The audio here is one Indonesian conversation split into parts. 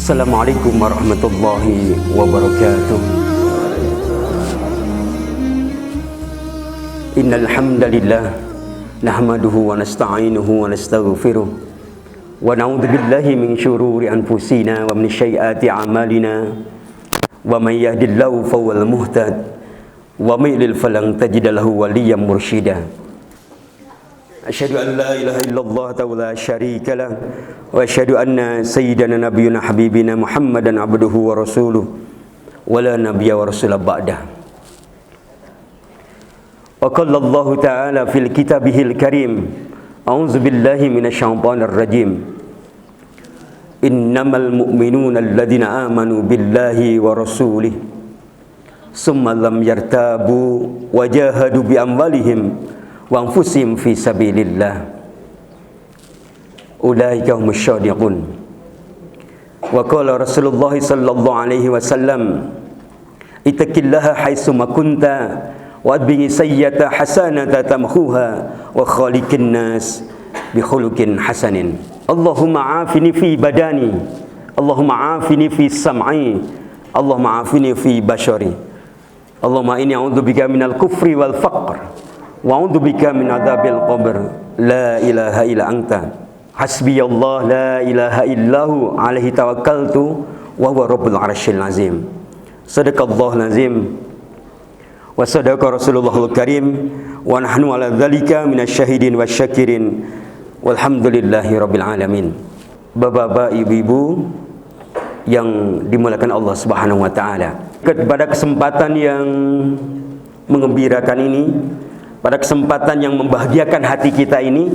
Assalamualaikum warahmatullahi wabarakatuh. Innal hamdalillah nahmaduhu wa nasta'inuhu wa nastaghfiruh wa na'udzu billahi min syururi anfusina wa min sayyiati a'malina wa may yahdihillahu fahuwal muhtad wa may yudlil falan tajida lahu waliyyan mursyida. Asyhadu an la ilaha illallah wa la syarika lah wa asyhadu anna sayyidana nabiyyuna habibina Muhammadan abduhu wa rasuluh wa la nabiyya wa rasula ba'dah. Wa qala Allah ta'ala fil kitabihil karim, a'udzu billahi minasyaitonir rajim. Innamal mu'minuna alladzina amanu billahi wa rasulih summa lam yartabu wa jahadu bi amwalihim wa anfusihim fi sabilillah ulaika humus shadiqun. Wa qala Rasulullah sallallahu alaihi wasallam, ittaqillaha haitsu ma kunta wa adbini sayyata hasanata tamhuha wa khaliqin nas bi khuluqin hasanin. Allahumma afini fi badani, Allahumma afini fi sam'i, Allahumma afini fi bashari. Allahumma inni a'udzubika minal kufri wal faqr wa a'udzubika min adzabil qabr. La ilaha illa anta hasbiyallah la ilaha illahu alaihi tawakkaltu wa huwa rabbul arsyil azim. Sadaqallahul azim wa sadaqa Rasulullahul karim wa nahnu ala dzalika minasyahidin wasyakirin walhamdulillahi rabbil alamin. Bapak-bapak, ibu-ibu yang dimuliakan Allah Subhanahu wa taala, pada kesempatan yang menggembirakan ini, pada kesempatan yang membahagiakan hati kita ini,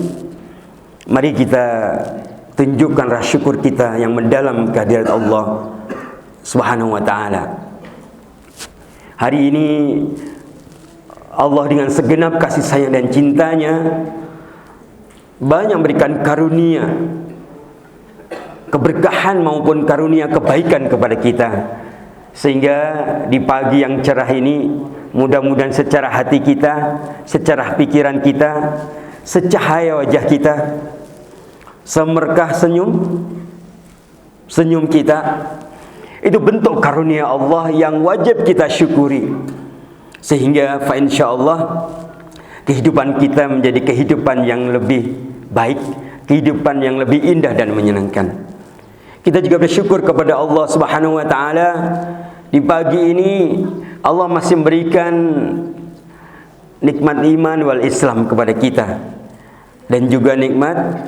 mari kita tunjukkan rasa syukur kita yang mendalam kehadirat Allah Subhanahu wa taala. Hari ini Allah dengan segenap kasih sayang dan cintanya banyak memberikan karunia, keberkahan maupun karunia kebaikan kepada kita, sehingga di pagi yang cerah ini mudah-mudahan secara hati kita, secara pikiran kita, secahaya wajah kita, semerkah senyum kita, itu bentuk karunia Allah yang wajib kita syukuri, sehingga fa insyaallah kehidupan kita menjadi kehidupan yang lebih baik, kehidupan yang lebih indah dan menyenangkan. Kita juga bersyukur kepada Allah Subhanahu wa taala, di pagi ini Allah masih memberikan nikmat iman wal Islam kepada kita, dan juga nikmat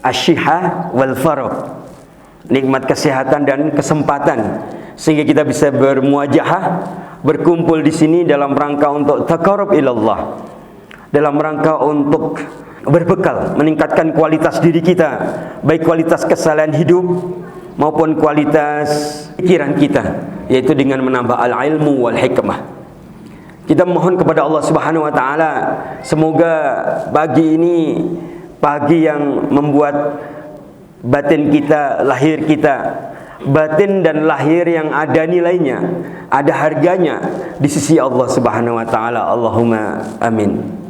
asyihah wal faragh, nikmat kesehatan dan kesempatan, sehingga kita bisa bermuajahah, berkumpul di sini dalam rangka untuk taqarrub ilallah, dalam rangka untuk berbekal meningkatkan kualitas diri kita, baik kualitas kesalahan hidup maupun kualitas pikiran kita, yaitu dengan menambah al-ilmu wal hikmah. Kita mohon kepada Allah Subhanahu wa taala, semoga pagi ini pagi yang membuat batin kita, lahir kita, batin dan lahir yang ada nilainya, ada harganya di sisi Allah Subhanahu wa taala. Allahumma amin.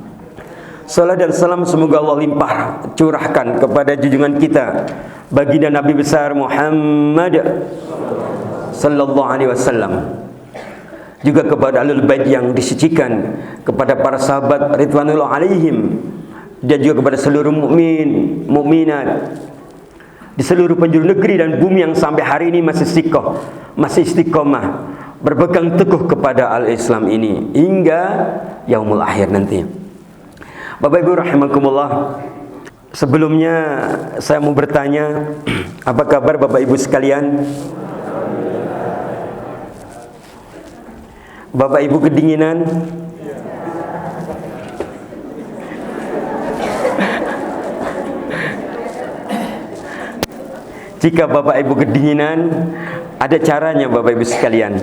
Salat dan salam semoga Allah limpah curahkan kepada junjungan kita, baginda Nabi besar Muhammad sallallahu alaihi wasallam, juga kepada ahlul bait yang disucikan, kepada para sahabat ridwanullah alaihim, dan juga kepada seluruh mukmin, mukminat di seluruh penjuru negeri dan bumi yang sampai hari ini masih istiqomah berpegang teguh kepada al-Islam ini hingga yaumul akhir nanti. Bapak Ibu rahimakumullah, sebelumnya saya mau bertanya, apa kabar Bapak Ibu sekalian? Bapak Ibu kedinginan? Jika Bapak Ibu kedinginan, ada caranya Bapak Ibu sekalian.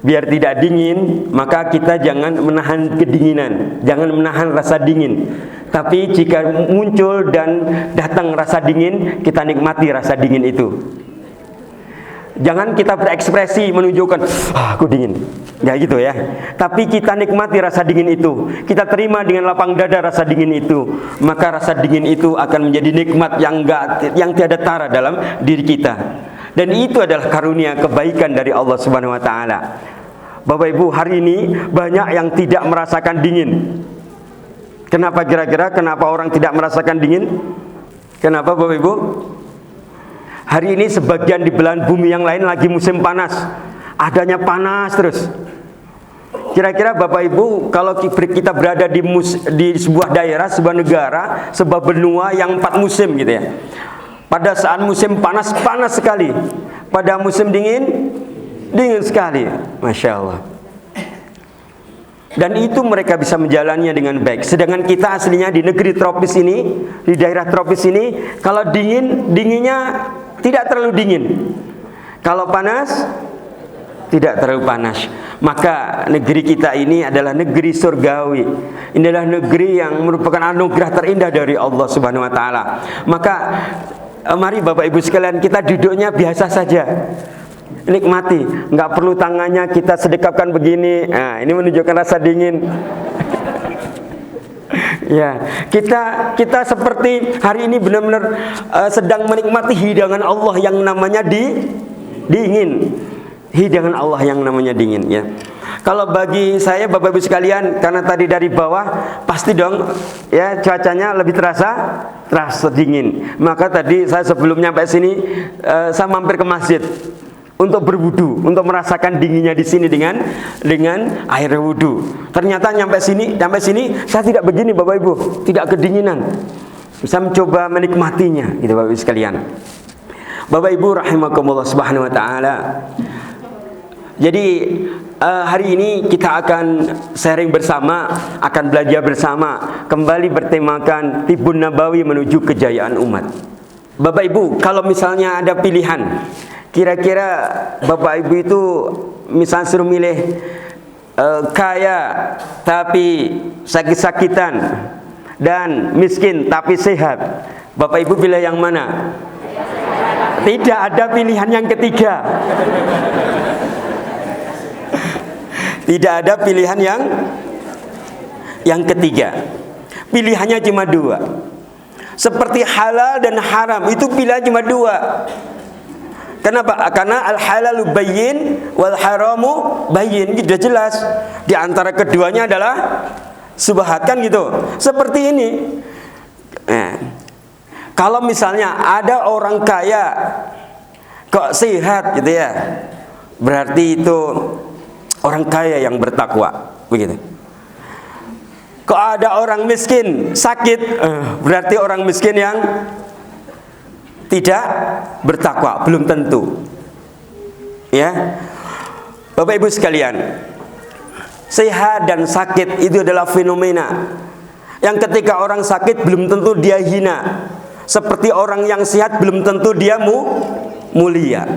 Biar tidak dingin, maka kita jangan menahan kedinginan, jangan menahan rasa dingin. Tapi jika muncul dan datang rasa dingin, kita nikmati rasa dingin itu. Jangan kita berekspresi menunjukkan aku dingin, nggak gitu ya. Tapi kita nikmati rasa dingin itu, kita terima dengan lapang dada rasa dingin itu. Maka rasa dingin itu akan menjadi nikmat yang tiada tara dalam diri kita. Dan itu adalah karunia kebaikan dari Allah Subhanahu Wa Taala. Bapak Ibu, hari ini banyak yang tidak merasakan dingin. Kenapa kira-kira? Kenapa orang tidak merasakan dingin? Kenapa Bapak Ibu? Hari ini sebagian di belahan bumi yang lain lagi musim panas, adanya panas terus. Kira-kira Bapak Ibu, kalau kita berada di sebuah daerah, sebuah negara, sebuah benua yang 4 musim gitu ya. Pada saat musim panas, panas sekali. Pada musim dingin, dingin sekali. Masya Allah. Dan itu mereka bisa menjalannya dengan baik. Sedangkan kita aslinya di negeri tropis ini, di daerah tropis ini, kalau dinginnya tidak terlalu dingin. Kalau panas, tidak terlalu panas. Maka negeri kita ini adalah negeri surgawi. Ini adalah negeri yang merupakan anugerah terindah dari Allah Subhanahu Wa Taala. Maka mari Bapak Ibu sekalian, kita duduknya biasa saja, nikmati. Nggak perlu tangannya kita sedekapkan begini. Nah, ini menunjukkan rasa dingin. Ya, kita seperti hari ini benar-benar sedang menikmati hidangan Allah yang namanya dingin. Hidangan Allah yang namanya dingin ya. Kalau bagi saya Bapak Ibu sekalian, karena tadi dari bawah, pasti dong ya cuacanya lebih terasa dingin. Maka tadi saya sebelum nyampe sini saya mampir ke masjid untuk berwudu, untuk merasakan dinginnya di sini dengan air wudu. Ternyata nyampe sini saya tidak begini Bapak Ibu, tidak kedinginan. Bisa mencoba menikmatinya gitu Bapak Ibu sekalian. Bapak Ibu rahimakumullah subhanahu wa taala. Jadi hari ini kita akan sharing bersama, akan belajar bersama, kembali bertemakan Tibbun Nabawi menuju kejayaan umat. Bapak Ibu, kalau misalnya ada pilihan, kira-kira Bapak Ibu itu misalnya suruh milih kaya tapi sakit-sakitan dan miskin tapi sehat, Bapak Ibu pilih yang mana? Tidak ada pilihan yang ketiga. Tidak ada pilihan yang ketiga. Pilihannya cuma dua. Seperti halal dan haram, itu pilihan cuma dua. Kenapa? Karena al-halalu bayyin wal haramu bayyin. Sudah jelas. Di antara keduanya adalah subhat, kan gitu. Seperti ini. Kalau misalnya ada orang kaya kok sehat gitu ya, berarti itu orang kaya yang bertakwa, begitu. Kok ada orang miskin sakit, berarti orang miskin yang tidak bertakwa, belum tentu. Ya, Bapak Ibu sekalian, sehat dan sakit itu adalah fenomena yang ketika orang sakit belum tentu dia hina, seperti orang yang sehat belum tentu dia mulia.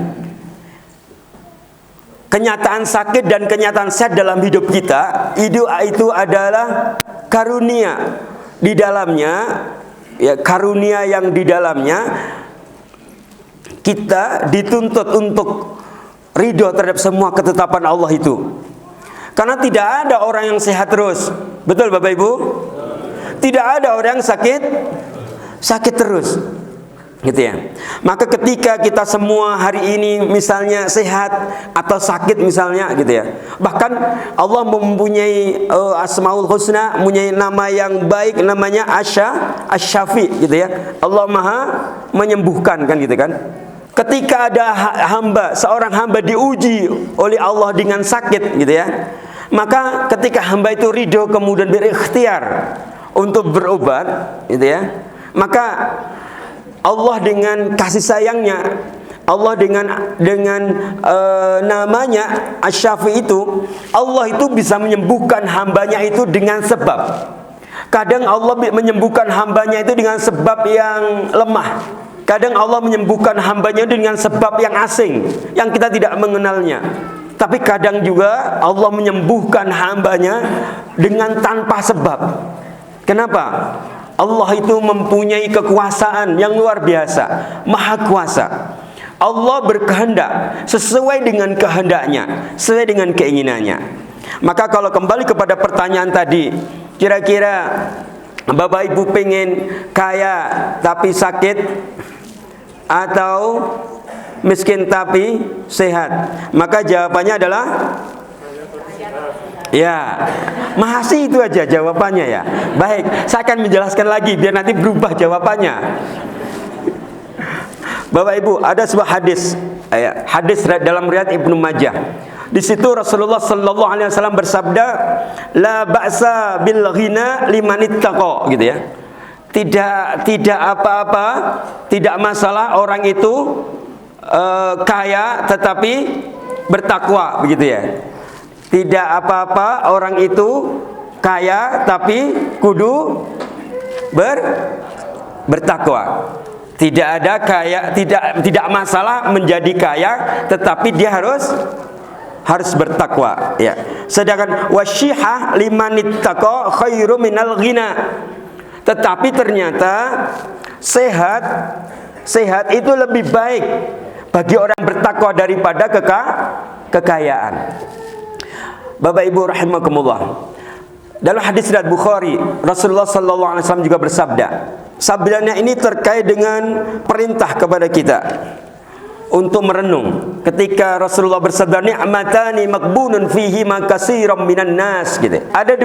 Kenyataan sakit dan kenyataan sehat dalam hidup kita itu adalah karunia di dalamnya, ya, karunia yang di dalamnya kita dituntut untuk ridho terhadap semua ketetapan Allah itu. Karena tidak ada orang yang sehat terus, betul Bapak Ibu? Tidak ada orang yang sakit terus, gitu ya. Maka ketika kita semua hari ini misalnya sehat atau sakit misalnya, gitu ya, bahkan Allah mempunyai asmaul husna, mempunyai nama yang baik, namanya Asy-Syafi, gitu ya. Allah Maha menyembuhkan, kan gitu kan. Ketika ada seorang hamba diuji oleh Allah dengan sakit, gitu ya, maka ketika hamba itu ridho kemudian berikhtiar untuk berobat, gitu ya, maka Allah dengan kasih sayangnya, Allah dengan namanya Asy-Syafi itu, Allah itu bisa menyembuhkan hambanya itu dengan sebab. Kadang Allah menyembuhkan hambanya itu dengan sebab yang lemah. Kadang Allah menyembuhkan hambanya dengan sebab yang asing, yang kita tidak mengenalnya. Tapi kadang juga Allah menyembuhkan hambanya dengan tanpa sebab. Kenapa? Allah itu mempunyai kekuasaan yang luar biasa, maha kuasa. Allah berkehendak sesuai dengan kehendaknya, sesuai dengan keinginannya. Maka kalau kembali kepada pertanyaan tadi, kira-kira Bapak Ibu pengen kaya tapi sakit atau miskin tapi sehat? Maka jawabannya adalah ya, masih itu aja jawabannya ya. Baik, saya akan menjelaskan lagi biar nanti berubah jawabannya. Bapak Ibu, ada sebuah hadis, hadis dalam riwayat Ibnu Majah. Di situ Rasulullah sallallahu alaihi wasallam bersabda, la ba'sa bil ghina liman ittaqa, gitu ya. Tidak apa-apa, tidak masalah orang itu kaya tetapi bertakwa, begitu ya. Tidak apa-apa orang itu kaya tapi kudu bertakwa. Tidak ada kaya, tidak masalah menjadi kaya tetapi dia harus bertakwa, ya. Sedangkan wasyihah limanittaqa khairu minal ghina. Tetapi ternyata sehat itu lebih baik bagi orang bertakwa daripada kekayaan. Bapak Ibu rahimakumullah. Dalam hadis riwayat Bukhari, Rasulullah sallallahu alaihi wasallam juga bersabda. Sabdanya ini terkait dengan perintah kepada kita untuk merenung. Ketika Rasulullah bersabda, ni'matani maqbunun fihi ma katsiran minan nas, gitu. Ada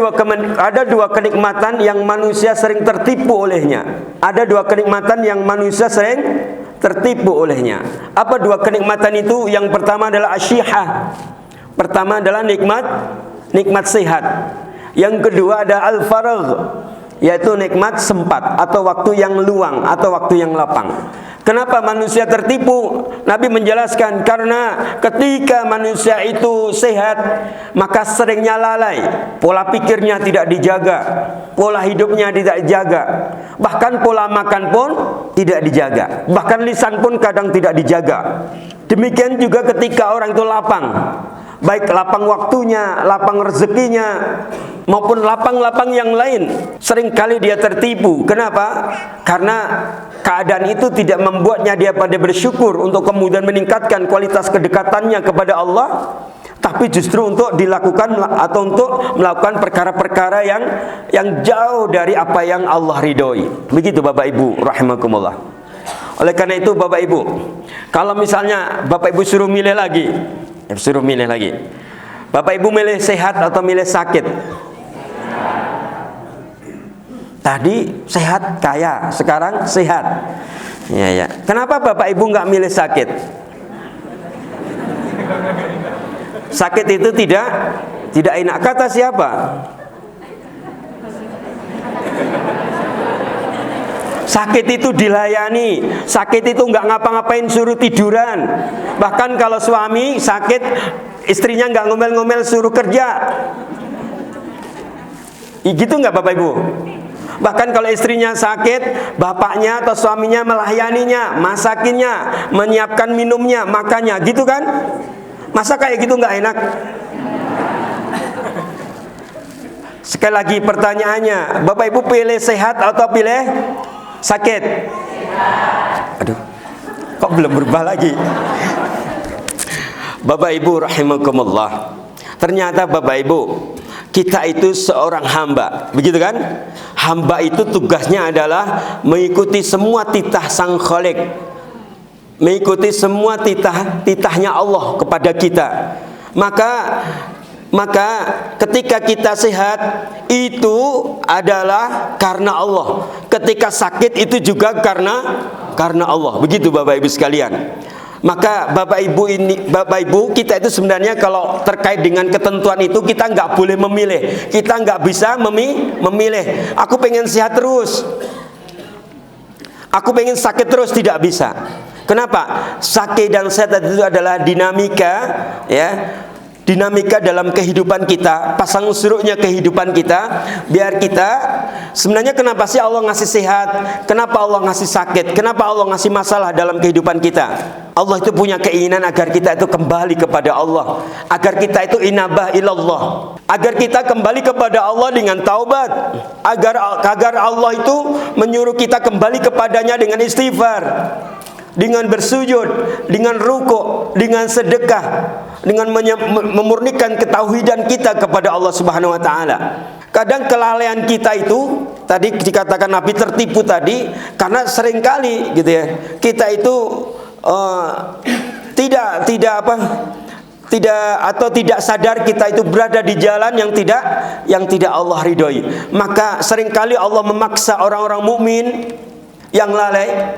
dua kenikmatan yang manusia sering tertipu olehnya. Ada dua kenikmatan yang manusia sering tertipu olehnya. Apa dua kenikmatan itu? Yang pertama adalah asyihah. Pertama adalah nikmat sehat. Yang kedua ada al-faragh, yaitu nikmat sempat atau waktu yang luang atau waktu yang lapang. Kenapa manusia tertipu? Nabi menjelaskan karena ketika manusia itu sehat, maka seringnya lalai, pola pikirnya tidak dijaga, pola hidupnya tidak dijaga, bahkan pola makan pun tidak dijaga, bahkan lisan pun kadang tidak dijaga. Demikian juga ketika orang itu lapang, baik lapang waktunya, lapang rezekinya, maupun lapang-lapang yang lain, seringkali dia tertipu. Kenapa? Karena keadaan itu tidak membuatnya dia pada bersyukur untuk kemudian meningkatkan kualitas kedekatannya kepada Allah, tapi justru untuk dilakukan atau untuk melakukan perkara-perkara yang jauh dari apa yang Allah ridhoi. Begitu Bapak Ibu rahimakumullah. Oleh karena itu Bapak Ibu, kalau misalnya Bapak Ibu suruh milih lagi, Bapak Ibu milih sehat atau milih sakit? Tadi sehat kaya, sekarang sehat. Ya. Kenapa Bapak Ibu nggak milih sakit? Sakit itu tidak enak. Kata siapa? Sakit itu dilayani, sakit itu nggak ngapa-ngapain, suruh tiduran. Bahkan kalau suami sakit, istrinya nggak ngomel-ngomel, suruh kerja. Gitu nggak Bapak Ibu? Bahkan kalau istrinya sakit, bapaknya atau suaminya melayaninya, masakinnya, menyiapkan minumnya, makannya, gitu kan? Masa kayak gitu nggak enak? Sekali lagi pertanyaannya, Bapak Ibu pilih sehat atau pilih sakit? Aduh, kok belum berubah lagi? Bapak Ibu rahimakumullah. Ternyata Bapak Ibu, kita itu seorang hamba, begitu kan? Hamba itu tugasnya adalah mengikuti semua titah Sang Khalik, mengikuti semua titahnya Allah kepada kita. Maka ketika kita sehat itu adalah karena Allah. Ketika sakit itu juga karena Allah. Begitu Bapak Ibu sekalian. Maka Bapak Ibu kita itu sebenarnya kalau terkait dengan ketentuan itu kita nggak boleh memilih. Kita nggak bisa memilih. Aku pengen sehat terus, aku pengen sakit terus, tidak bisa. Kenapa? Sakit dan sehat itu adalah dinamika, ya. Dinamika dalam kehidupan kita, pasang surutnya kehidupan kita. Biar kita, sebenarnya kenapa sih Allah ngasih sehat? Kenapa Allah ngasih sakit? Kenapa Allah ngasih masalah dalam kehidupan kita? Allah itu punya keinginan agar kita itu kembali kepada Allah, agar kita itu inabah ilallah, agar kita kembali kepada Allah dengan taubat, agar Allah itu menyuruh kita kembali kepadanya dengan istighfar, dengan bersujud, dengan rukuk, dengan sedekah, dengan memurnikan ketauhidan kita kepada Allah Subhanahu wa taala. Kadang kelalaian kita itu tadi dikatakan Nabi tertipu tadi karena seringkali gitu ya. Kita itu tidak sadar kita itu berada di jalan yang tidak Allah ridhoi. Maka seringkali Allah memaksa orang-orang mukmin yang lalai.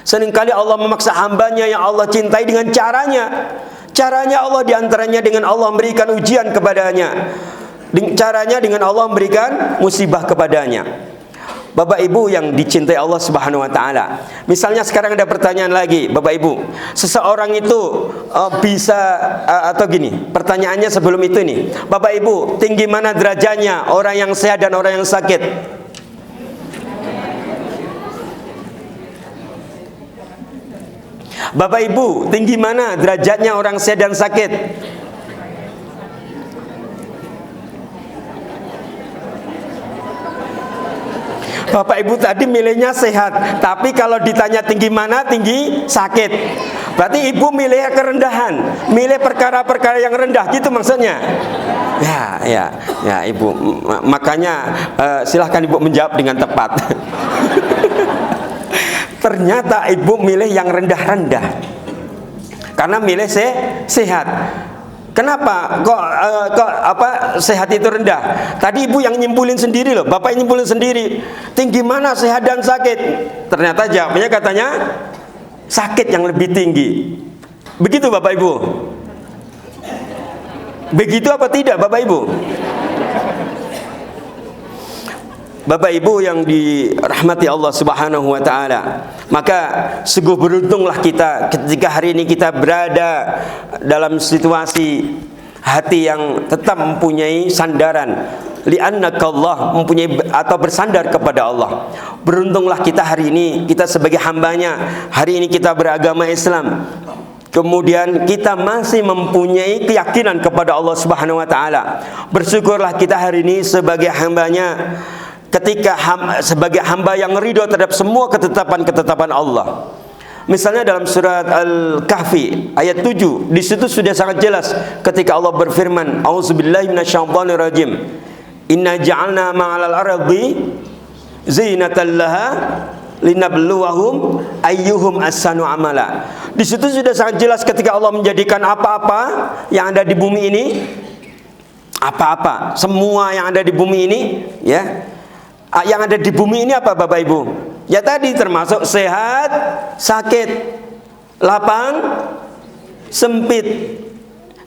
Seringkali Allah memaksa hambanya yang Allah cintai dengan caranya. Caranya Allah diantaranya dengan Allah memberikan ujian kepadanya. Caranya dengan Allah memberikan musibah kepadanya. Bapak Ibu yang dicintai Allah Subhanahu wa taala. Misalnya sekarang ada pertanyaan lagi, Bapak Ibu. Seseorang itu bisa atau gini, pertanyaannya sebelum itu nih. Bapak Ibu, tinggi mana derajatnya orang yang sehat dan orang yang sakit? Bapak Ibu, tinggi mana derajatnya orang sehat dan sakit? Bapak Ibu tadi milihnya sehat, tapi kalau ditanya tinggi mana, tinggi sakit. Berarti Ibu milih kerendahan, milih perkara-perkara yang rendah, gitu maksudnya. Ya, Ibu. Makanya silahkan Ibu menjawab dengan tepat. Ternyata Ibu milih yang rendah-rendah, karena milih sehat. Kenapa kok sehat itu rendah? Tadi Ibu yang nyimpulin sendiri loh, Bapak yang nyimpulin sendiri. Tinggi mana sehat dan sakit? Ternyata jawabnya katanya sakit yang lebih tinggi. Begitu Bapak Ibu? Begitu apa tidak Bapak Ibu? Bapak Ibu yang dirahmati Allah Subhanahu wa taala, maka sungguh beruntunglah kita ketika hari ini kita berada dalam situasi hati yang tetap mempunyai sandaran, li'annakallah, mempunyai atau bersandar kepada Allah. Beruntunglah kita hari ini, kita sebagai hambanya, hari ini kita beragama Islam. Kemudian kita masih mempunyai keyakinan kepada Allah Subhanahu wa taala. Bersyukurlah kita hari ini sebagai hambanya, ketika sebagai hamba yang ridho terhadap semua ketetapan-ketetapan Allah. Misalnya dalam surat Al-Kahfi ayat 7, di situ sudah sangat jelas ketika Allah berfirman, "A'udzubillahi minasyaitonirrajim. Inna ja'alna ma'alal ardi zinatan laha linabluwahum ayyuhum ahsanu amala." Di situ sudah sangat jelas ketika Allah menjadikan apa-apa yang ada di bumi ini, apa-apa, semua yang ada di bumi ini, ya. Yang ada di bumi ini apa Bapak Ibu? Ya tadi termasuk sehat, sakit, lapang, sempit,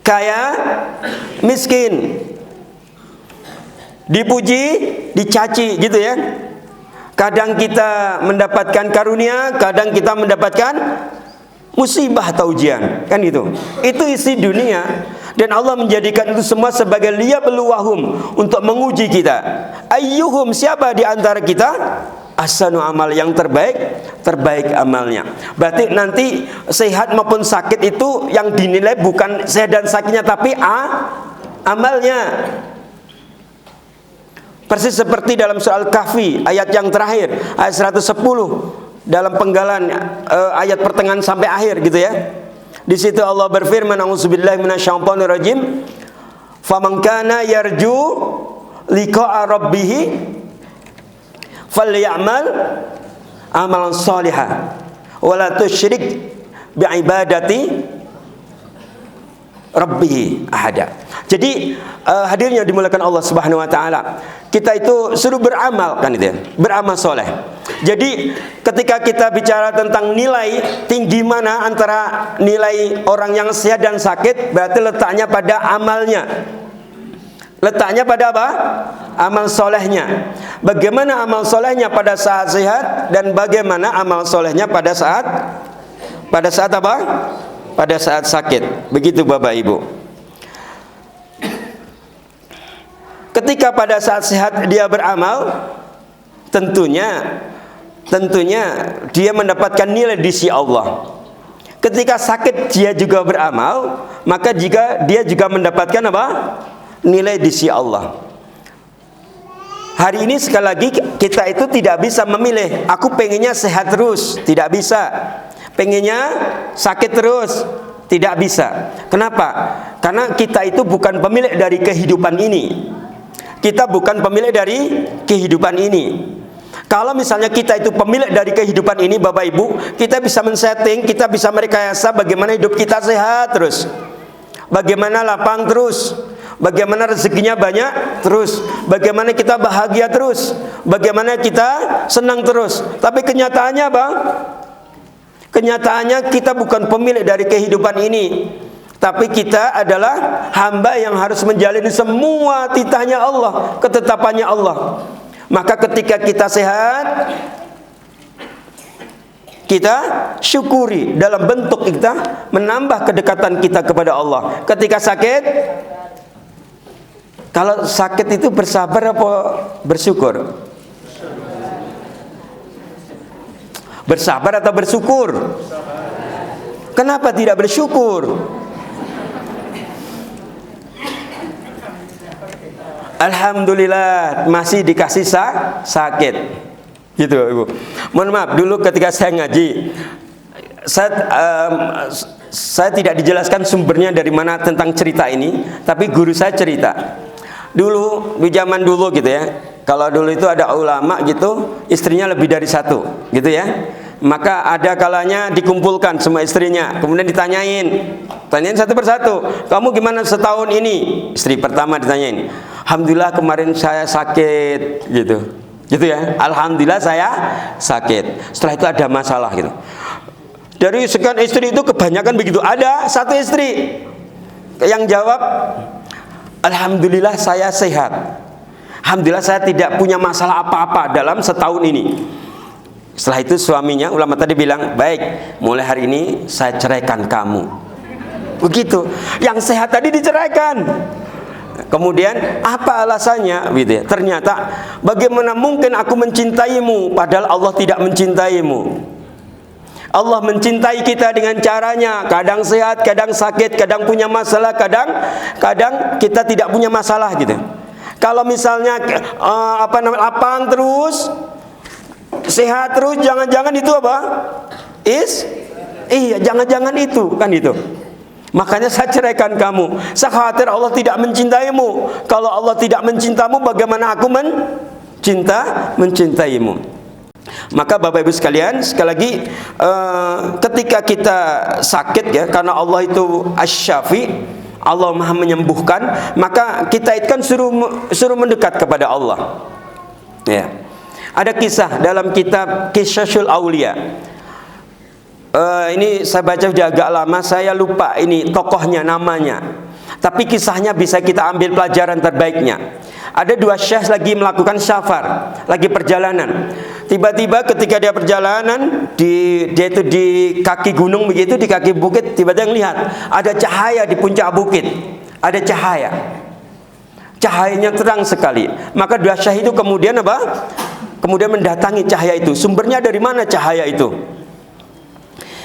kaya, miskin, dipuji, dicaci, gitu ya. Kadang kita mendapatkan karunia, kadang kita mendapatkan musibah atau ujian, kan gitu. Itu isi dunia. Dan Allah menjadikan itu semua sebagai liyabluwahum, untuk menguji kita. Ayyuhum, siapa di antara kita ahsanu amal, yang terbaik amalnya. Berarti nanti sehat maupun sakit itu yang dinilai bukan sehat dan sakitnya, tapi amalnya. Persis seperti dalam surah Al-Kahfi ayat yang terakhir, ayat 110, dalam penggalan ayat pertengahan sampai akhir gitu ya. Di situ Allah berfirman, "A'udzubillahi minasyaitonirrajim. Faman kana yarju liqa'a rabbih falyamal amalan shalihan wa la tusyrik bi'ibadati rabbih ahada." Jadi hadirnya dimuliakan Allah Subhanahu wa taala, kita itu suruh beramal, kan itu ya, beramal soleh. Jadi ketika kita bicara tentang nilai tinggi mana antara nilai orang yang sehat dan sakit, berarti letaknya pada amalnya. Letaknya pada apa? Amal solehnya. Bagaimana amal solehnya pada saat sehat, dan bagaimana amal solehnya pada saat apa? Pada saat sakit. Begitu Bapak Ibu. Ketika pada saat sehat dia beramal, tentunya dia mendapatkan nilai di sisi Allah. Ketika sakit dia juga beramal, maka dia juga mendapatkan apa? Nilai di sisi Allah. Hari ini sekali lagi kita itu tidak bisa memilih, aku pengennya sehat terus, tidak bisa. pengennya sakit terus, tidak bisa. Kenapa? Karena kita itu bukan pemilik dari kehidupan ini. Kita bukan pemilik dari kehidupan ini. Kalau misalnya kita itu pemilik dari kehidupan ini, Bapak Ibu, kita bisa men-setting, kita bisa merekayasa bagaimana hidup kita sehat terus, bagaimana lapang terus, bagaimana rezekinya banyak terus, bagaimana kita bahagia terus, bagaimana kita senang terus. Tapi kenyataannya apa? Kenyataannya kita bukan pemilik dari kehidupan ini, tapi kita adalah hamba yang harus menjalani semua titahnya Allah, ketetapannya Allah. Maka ketika kita sehat, kita syukuri dalam bentuk kita menambah kedekatan kita kepada Allah. Ketika sakit, kalau sakit itu bersabar apa bersyukur? Bersabar atau bersyukur? Kenapa tidak bersyukur? Alhamdulillah masih dikasih sakit, gitu Ibu. Mohon maaf, dulu ketika saya ngaji, saya tidak dijelaskan sumbernya dari mana tentang cerita ini, tapi guru saya cerita. Dulu, di zaman dulu gitu ya, kalau dulu itu ada ulama gitu, istrinya lebih dari satu, gitu ya. Maka ada kalanya dikumpulkan semua istrinya, kemudian tanyain satu persatu, kamu gimana setahun ini? Istri pertama ditanyain, alhamdulillah kemarin saya sakit, gitu ya. Alhamdulillah saya sakit. Setelah itu ada masalah gitu. Dari sekian istri itu kebanyakan begitu. Ada satu istri yang jawab, alhamdulillah saya sehat. Alhamdulillah saya tidak punya masalah apa-apa dalam setahun ini. Setelah itu suaminya, ulama tadi bilang, baik, mulai hari ini saya ceraikan kamu. Begitu. Yang sehat tadi diceraikan. Kemudian apa alasannya? Gitu ya. Ternyata bagaimana mungkin aku mencintaimu padahal Allah tidak mencintaimu. Allah mencintai kita dengan caranya, kadang sehat, kadang sakit, kadang punya masalah, kadang kita tidak punya masalah gitu. Kalau misalnya lapang terus, sehat terus, jangan-jangan itu apa? Iya, jangan-jangan itu kan itu. Makanya saya ceraikan kamu. Saya khawatir Allah tidak mencintaimu. Kalau Allah tidak mencintamu, bagaimana aku mencintaimu? Maka Bapak Ibu sekalian, sekali lagi, ketika kita sakit ya, karena Allah itu Asy-Syafi, Allah Maha menyembuhkan, maka kita itu kan suruh mendekat kepada Allah. Ya. Ada kisah dalam kitab Qisasul Aulia. Ini saya baca sudah agak lama, saya lupa ini tokohnya, namanya. Tapi kisahnya bisa kita ambil pelajaran terbaiknya. Ada dua syekh lagi melakukan safar, lagi perjalanan. Tiba-tiba ketika dia perjalanan, dia itu di kaki gunung begitu, di kaki bukit, tiba-tiba lihat ada cahaya di puncak bukit. Ada cahaya. Cahayanya terang sekali. Maka dua syekh itu kemudian apa? Kemudian mendatangi cahaya itu. Sumbernya dari mana cahaya itu?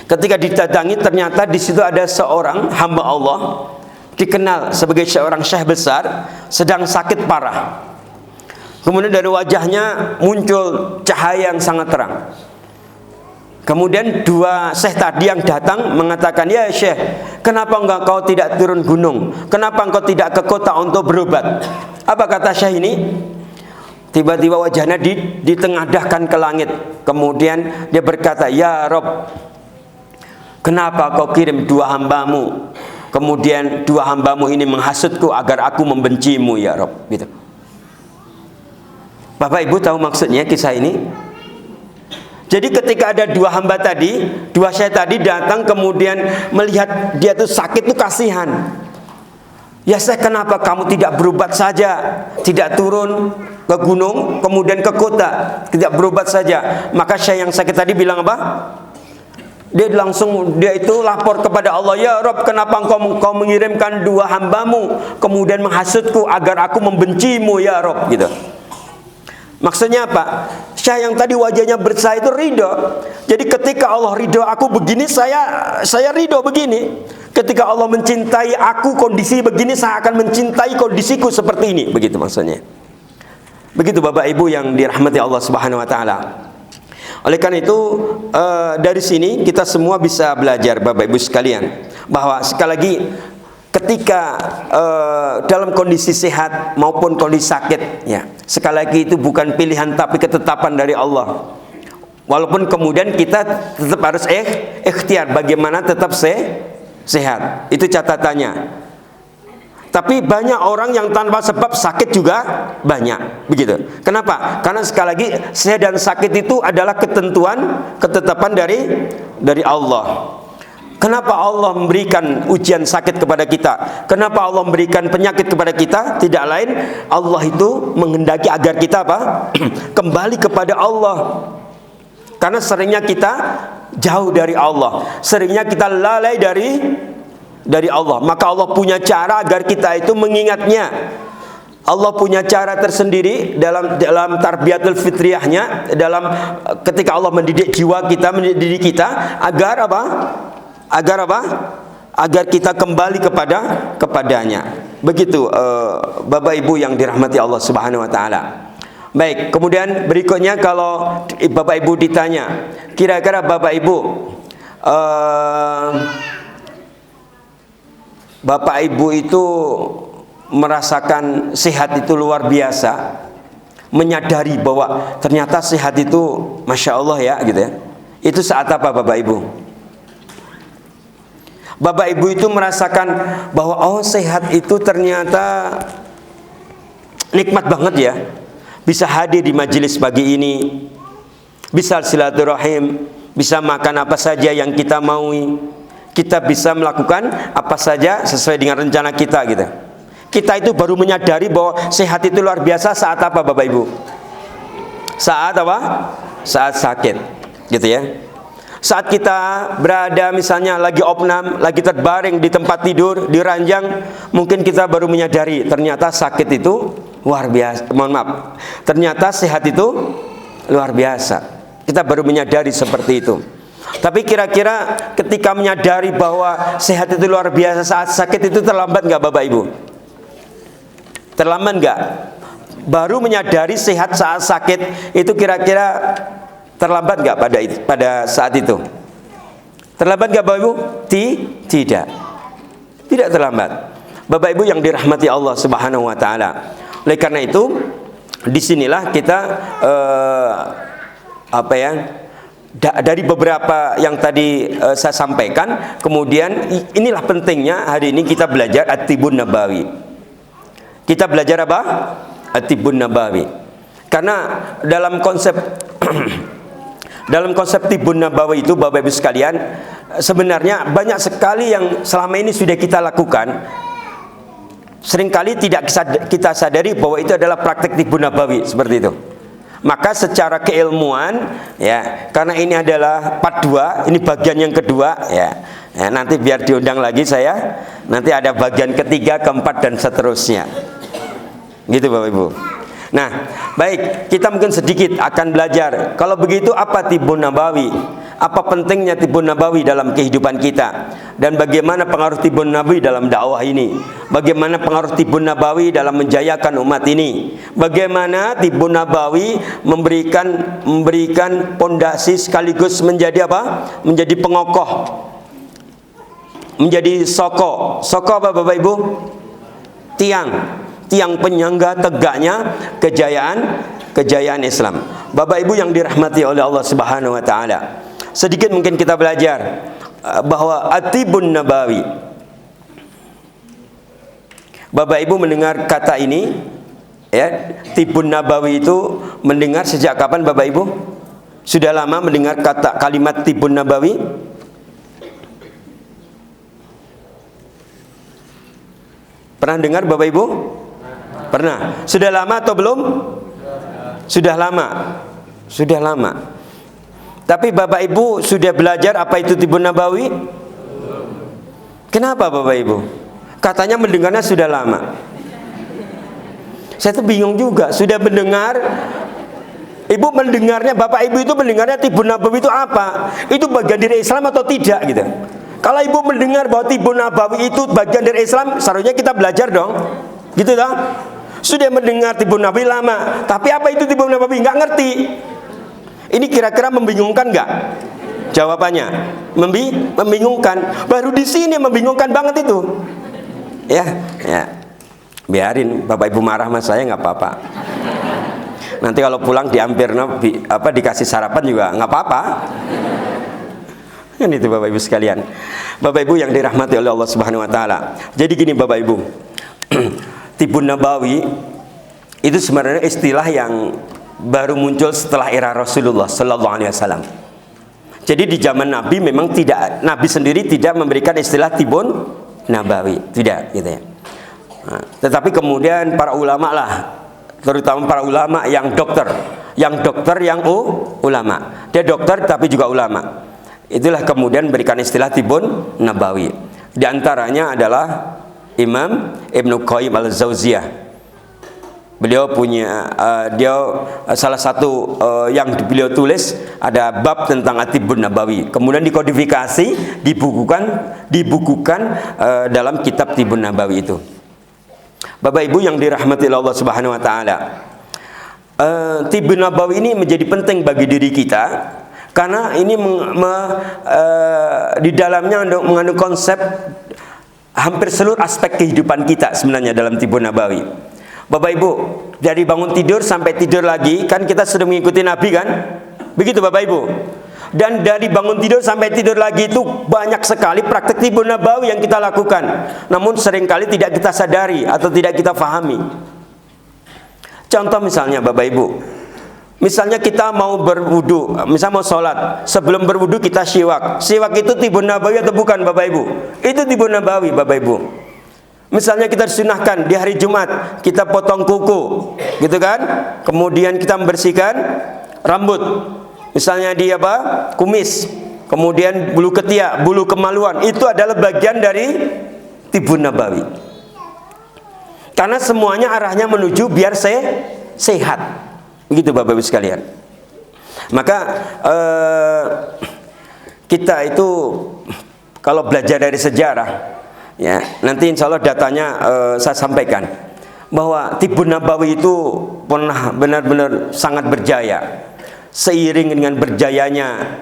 Ketika didatangi, ternyata di situ ada seorang hamba Allah, dikenal sebagai seorang syekh besar, sedang sakit parah. Kemudian dari wajahnya muncul cahaya yang sangat terang. Kemudian dua syekh tadi yang datang mengatakan, ya syekh, kenapa engkau tidak turun gunung? Kenapa engkau tidak ke kota untuk berobat? Apa kata syekh ini? Tiba-tiba wajahnya ditengadahkan ke langit. Kemudian dia berkata, ya Rob, kenapa kau kirim dua hambamu? Kemudian dua hambamu ini menghasutku agar aku membencimu, ya Rob. Gitu. Bapak Ibu tahu maksudnya kisah ini? Jadi ketika ada dua hamba tadi, dua syekh tadi datang kemudian melihat dia tuh sakit tuh kasihan. Ya syekh, kenapa kamu tidak berobat saja? Tidak turun ke gunung, kemudian ke kota, tidak berobat saja. Maka syekh yang sakit tadi bilang apa? Dia itu lapor kepada Allah, ya Rob, kenapa engkau mengirimkan dua hambamu kemudian menghasutku agar aku membencimu, ya Rob, gitu. Maksudnya apa? Syekh yang tadi wajahnya bersah itu ridho. Jadi ketika Allah ridho aku begini, saya ridho begini. Ketika Allah mencintai aku kondisi begini, saya akan mencintai kondisiku seperti ini. Begitu maksudnya. Begitu Bapak Ibu yang dirahmati Allah Subhanahu wa taala. Oleh karena itu dari sini kita semua bisa belajar Bapak Ibu sekalian, bahwa sekali lagi ketika dalam kondisi sehat maupun kondisi sakit, ya, sekali lagi itu bukan pilihan tapi ketetapan dari Allah. Walaupun kemudian kita tetap harus ikhtiar bagaimana tetap sehat. Itu catatannya. Tapi banyak orang yang tanpa sebab sakit juga banyak, begitu. Kenapa? Karena sekali lagi sehat dan sakit itu adalah ketetapan dari Allah. Kenapa Allah memberikan ujian sakit kepada kita? Kenapa Allah memberikan penyakit kepada kita? Tidak lain Allah itu menghendaki agar kita apa? Kembali kepada Allah. Karena seringnya kita jauh dari Allah, seringnya kita lalai dari Allah. Maka Allah punya cara agar kita itu mengingatnya. Allah punya cara tersendiri dalam tarbiyatul fitriyahnya, dalam ketika Allah mendidik jiwa kita, mendidik kita agar apa? Agar kita kembali kepadanya. Begitu Bapak Ibu yang dirahmati Allah Subhanahu wa taala. Baik, kemudian berikutnya kalau Bapak Ibu ditanya, kira-kira Bapak Ibu Bapak Ibu itu merasakan sehat itu luar biasa, menyadari bahwa ternyata sehat itu Masya Allah ya, gitu ya. Itu saat apa Bapak Ibu? Bapak Ibu itu merasakan bahwa oh sehat itu ternyata nikmat banget ya. Bisa hadir di majelis pagi ini, bisa silaturahim, bisa makan apa saja yang kita maui, kita bisa melakukan apa saja sesuai dengan rencana kita gitu. Kita itu baru menyadari bahwa sehat itu luar biasa saat apa Bapak Ibu? Saat apa? Saat sakit, gitu ya. Saat kita berada misalnya lagi opnam, lagi terbaring di tempat tidur, di ranjang, mungkin kita baru menyadari ternyata sakit itu luar biasa. Mohon maaf, ternyata sehat itu luar biasa. Kita baru menyadari seperti itu. Tapi kira-kira ketika menyadari bahwa sehat itu luar biasa saat sakit itu terlambat nggak Bapak Ibu? Terlambat nggak? Baru menyadari sehat saat sakit itu kira-kira terlambat nggak pada saat itu? Terlambat nggak Bapak Ibu? Tidak. Tidak terlambat. Bapak Ibu yang dirahmati Allah Subhanahu wa taala. Oleh karena itu, disinilah kita dari beberapa yang tadi saya sampaikan, kemudian inilah pentingnya hari ini kita belajar At-Tibbun Nabawi. Kita belajar apa? At-Tibbun Nabawi. Karena dalam konsep Tibbun Nabawi itu Bapak Ibu sekalian, sebenarnya banyak sekali yang selama ini sudah kita lakukan. Seringkali tidak kita sadari bahwa itu adalah praktek Tibbun Nabawi seperti itu. Maka secara keilmuan, ya, karena ini adalah part 2, ini bagian yang kedua, ya, nanti biar diundang lagi saya, nanti ada bagian ketiga, keempat dan seterusnya, gitu Bapak Ibu. Nah, baik, kita mungkin sedikit akan belajar. Kalau begitu apa Tibbun Nabawi? Apa pentingnya Tibbun Nabawi dalam kehidupan kita? Dan bagaimana pengaruh Tibbun Nabawi dalam dakwah ini? Bagaimana pengaruh Tibbun Nabawi dalam menjayakan umat ini? Bagaimana Tibbun Nabawi memberikan pondasi sekaligus menjadi apa? Menjadi pengokoh, menjadi soko. Soko apa Bapak Ibu? Tiang penyangga tegaknya kejayaan Islam. Bapak Ibu yang dirahmati oleh Allah Subhanahu wa taala. Sedikit mungkin kita belajar bahwa At-Tibbun Nabawi. Bapak Ibu mendengar kata ini, ya, Tibbun Nabawi itu mendengar sejak kapan Bapak Ibu? Sudah lama mendengar kalimat Tibbun Nabawi? Pernah dengar Bapak Ibu? Pernah. Sudah lama atau belum? Sudah lama. Sudah lama. Tapi Bapak Ibu sudah belajar apa itu Tibbun Nabawi? Kenapa Bapak Ibu? Katanya mendengarnya sudah lama. Saya tuh bingung juga. Sudah mendengar, Ibu mendengarnya, Bapak Ibu itu mendengarnya Tibbun Nabawi itu apa? Itu bagian dari Islam atau tidak gitu? Kalau Ibu mendengar bahwa Tibbun Nabawi itu bagian dari Islam, seharusnya kita belajar dong. Gitu toh? Sudah mendengar Tibbun Nabawi lama, tapi apa itu Tibbun Nabawi? Nggak ngerti. Ini kira-kira membingungkan nggak? Jawabannya membingungkan. Baru di sini membingungkan banget itu. Ya. Biarin Bapak Ibu marah sama saya nggak apa-apa. Nanti kalau pulang dikasih sarapan juga nggak apa-apa. Kan itu Bapak Ibu sekalian. Bapak Ibu yang dirahmati oleh Allah Subhanahu wa taala. Jadi gini Bapak Ibu. Tibun Nabawi itu sebenarnya istilah yang baru muncul setelah era Rasulullah sallallahu alaihi wasallam. Jadi di zaman Nabi memang Nabi sendiri tidak memberikan istilah tibun Nabawi, tidak gitu ya. Nah, tetapi kemudian para ulama lah, terutama para ulama yang dokter yang ulama. Dia dokter tapi juga ulama. Itulah kemudian memberikan istilah tibun Nabawi. Di antaranya adalah Imam Ibnu Qayyim al-Jauziyah. Beliau punya salah satu yang beliau tulis ada bab tentang At-Tibbun Nabawi. Kemudian dikodifikasi, dibukukan dalam kitab Tibbun Nabawi itu. Bapak Ibu yang dirahmati Allah Subhanahu wa taala. Tibbun Nabawi ini menjadi penting bagi diri kita karena ini di dalamnya mengandung konsep hampir seluruh aspek kehidupan kita sebenarnya dalam Tibbun Nabawi. Bapak Ibu, dari bangun tidur sampai tidur lagi, kan kita sudah mengikuti Nabi kan? Begitu Bapak Ibu. Dan dari bangun tidur sampai tidur lagi itu banyak sekali praktek Tibbun Nabawi yang kita lakukan. Namun seringkali tidak kita sadari atau tidak kita fahami. Contoh misalnya Bapak Ibu, misalnya kita mau berwudu, misalnya mau sholat, sebelum berwudu kita siwak. Siwak itu Tibbun Nabawi atau bukan Bapak Ibu? Itu Tibbun Nabawi Bapak Ibu. Misalnya kita disunahkan di hari Jumat kita potong kuku, gitu kan? Kemudian kita membersihkan rambut. Misalnya di kumis. Kemudian bulu ketiak, bulu kemaluan. Itu adalah bagian dari Tibbun Nabawi. Karena semuanya arahnya menuju biar sehat. Begitu Bapak Ibu sekalian. Maka kita itu kalau belajar dari sejarah, ya, nanti insya Allah datanya saya sampaikan bahwa Tibbun Nabawi itu pernah benar-benar sangat berjaya seiring dengan berjayanya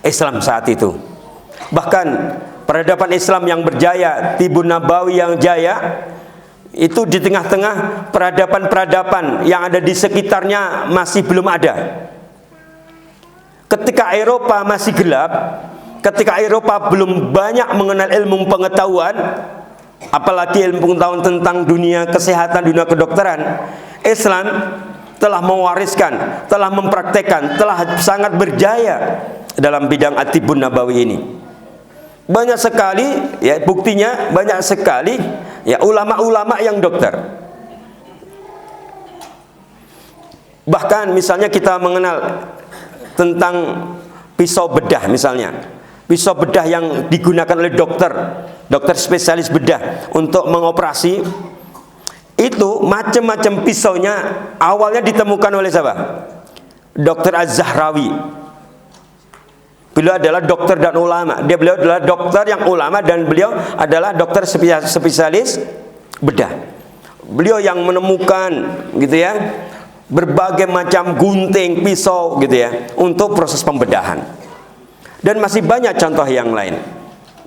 Islam saat itu. Bahkan peradaban Islam yang berjaya, Tibbun Nabawi yang jaya, itu di tengah-tengah peradaban-peradaban yang ada di sekitarnya masih belum ada. Ketika Eropa masih gelap, ketika Eropa belum banyak mengenal ilmu pengetahuan, apalagi ilmu pengetahuan tentang dunia kesehatan, dunia kedokteran, Islam telah mewariskan, telah mempraktekkan, telah sangat berjaya dalam bidang At-Tibbun Nabawi ini. Banyak sekali, ya buktinya banyak sekali, ya ulama-ulama yang dokter. Bahkan misalnya kita mengenal tentang pisau bedah misalnya. Pisau bedah yang digunakan oleh dokter spesialis bedah untuk mengoperasi, itu macam-macam pisaunya awalnya ditemukan oleh siapa? Dr. Az-Zahrawi. Beliau adalah dokter dan ulama. Beliau adalah dokter yang ulama dan beliau adalah dokter spesialis bedah. Beliau yang menemukan gitu ya berbagai macam gunting, pisau gitu ya untuk proses pembedahan. Dan masih banyak contoh yang lain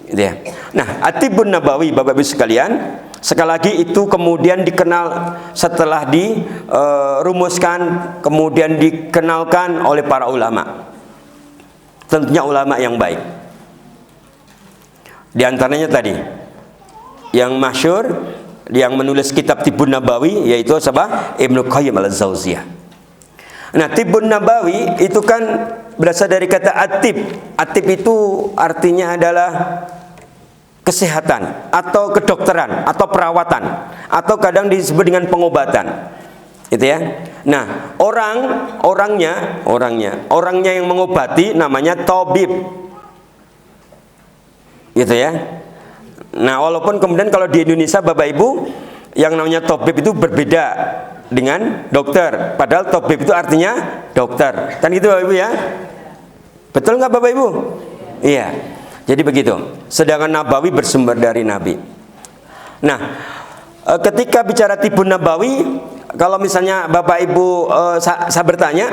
gitu ya. Nah, At-Tibbun Nabawi Bapak Ibu sekalian, sekali lagi itu kemudian dikenal setelah dirumuskan, kemudian dikenalkan oleh para ulama. Tentunya ulama yang baik. Di antaranya tadi yang masyhur, yang menulis kitab Tibbun Nabawi yaitu siapa? Ibnu Qayyim al-Jauziyah. Nah, Tibbun Nabawi itu kan berasal dari kata atib. Atib itu artinya adalah kesehatan atau kedokteran atau perawatan atau kadang disebut dengan pengobatan. Gitu ya. Nah, orangnya yang mengobati namanya tabib. Gitu ya. Nah, walaupun kemudian kalau di Indonesia Bapak Ibu yang namanya tabib itu berbeda dengan dokter. Padahal tabib itu artinya dokter. Kan gitu Bapak Ibu ya? Betul nggak Bapak Ibu? Iya. Jadi begitu. Sedangkan Nabawi bersumber dari Nabi. Nah, ketika bicara Tibbun Nabawi, kalau misalnya Bapak Ibu saya bertanya,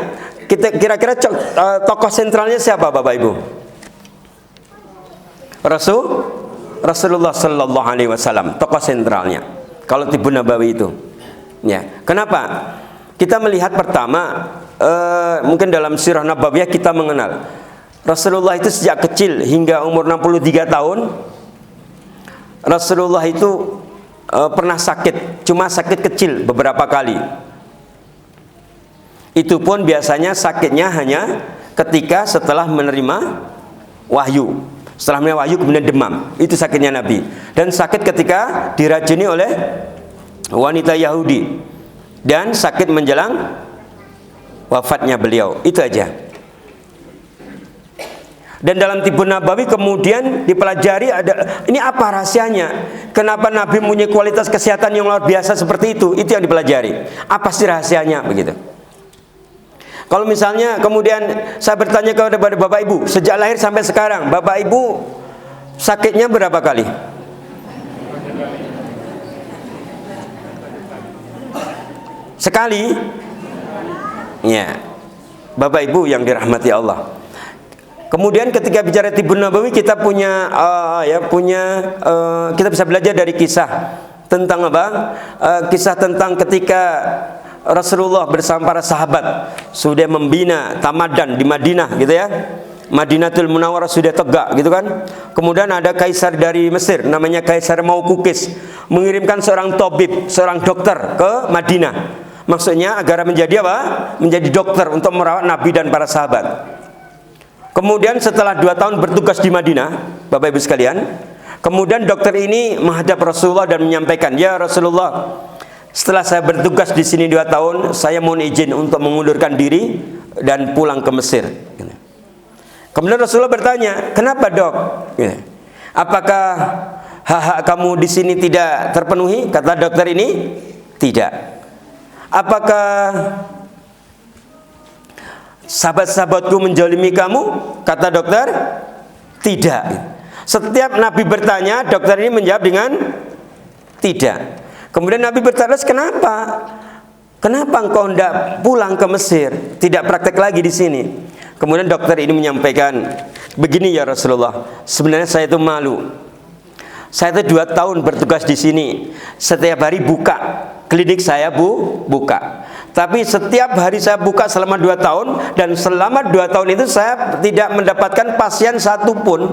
kita kira-kira tokoh sentralnya siapa Bapak Ibu? Rasulullah Sallallahu Alaihi Wasallam, tokoh sentralnya. Kalau Tibbun Nabawi itu, ya. Kenapa? Kita melihat pertama, mungkin dalam sirah Nabawiyah kita mengenal Rasulullah itu sejak kecil hingga umur 63 tahun. Rasulullah itu pernah sakit, cuma sakit kecil beberapa kali. Itu pun biasanya sakitnya hanya ketika setelah menerima wahyu. Setelah menerima wahyu kemudian demam. Itu sakitnya Nabi. Dan sakit ketika diracuni oleh wanita Yahudi. Dan sakit menjelang wafatnya beliau. Itu aja. Dan dalam Tibbun Nabawi kemudian dipelajari ini apa rahasianya? Kenapa Nabi mempunyai kualitas kesehatan yang luar biasa seperti itu? Itu yang dipelajari. Apa sih rahasianya begitu? Kalau misalnya kemudian saya bertanya kepada Bapak Ibu, sejak lahir sampai sekarang, Bapak Ibu sakitnya berapa kali? Sekali? Ya. Bapak Ibu yang dirahmati Allah. Kemudian ketika bicara Tibbun Nabawi kita punya kita bisa belajar dari kisah tentang apa? Kisah tentang ketika Rasulullah bersama para sahabat sudah membina tamadan di Madinah gitu ya. Madinatul Munawwarah sudah tegak gitu kan. Kemudian ada kaisar dari Mesir namanya Kaisar Maukukis mengirimkan seorang tabib, seorang dokter ke Madinah. Maksudnya agar menjadi apa? Menjadi dokter untuk merawat Nabi dan para sahabat. Kemudian setelah 2 tahun bertugas di Madinah, Bapak Ibu sekalian, kemudian dokter ini menghadap Rasulullah dan menyampaikan, "Ya Rasulullah, setelah saya bertugas di sini 2 tahun, saya mohon izin untuk mengundurkan diri dan pulang ke Mesir." Kemudian Rasulullah bertanya, "Kenapa dok? Apakah hak-hak kamu di sini tidak terpenuhi?" Kata dokter ini, "Tidak." "Apakah sahabat-sahabatku menjolimi kamu?" Kata dokter, "Tidak." Setiap Nabi bertanya, dokter ini menjawab dengan tidak. Kemudian Nabi bertanya, "Kenapa? Kenapa engkau tidak pulang ke Mesir? Tidak praktek lagi di sini?" Kemudian dokter ini menyampaikan, "Begini ya Rasulullah, sebenarnya saya itu malu. Saya itu 2 tahun bertugas di sini. Setiap hari buka, klinik saya buka. Tapi setiap hari saya buka selama 2 tahun, dan selama 2 tahun itu saya tidak mendapatkan pasien satupun."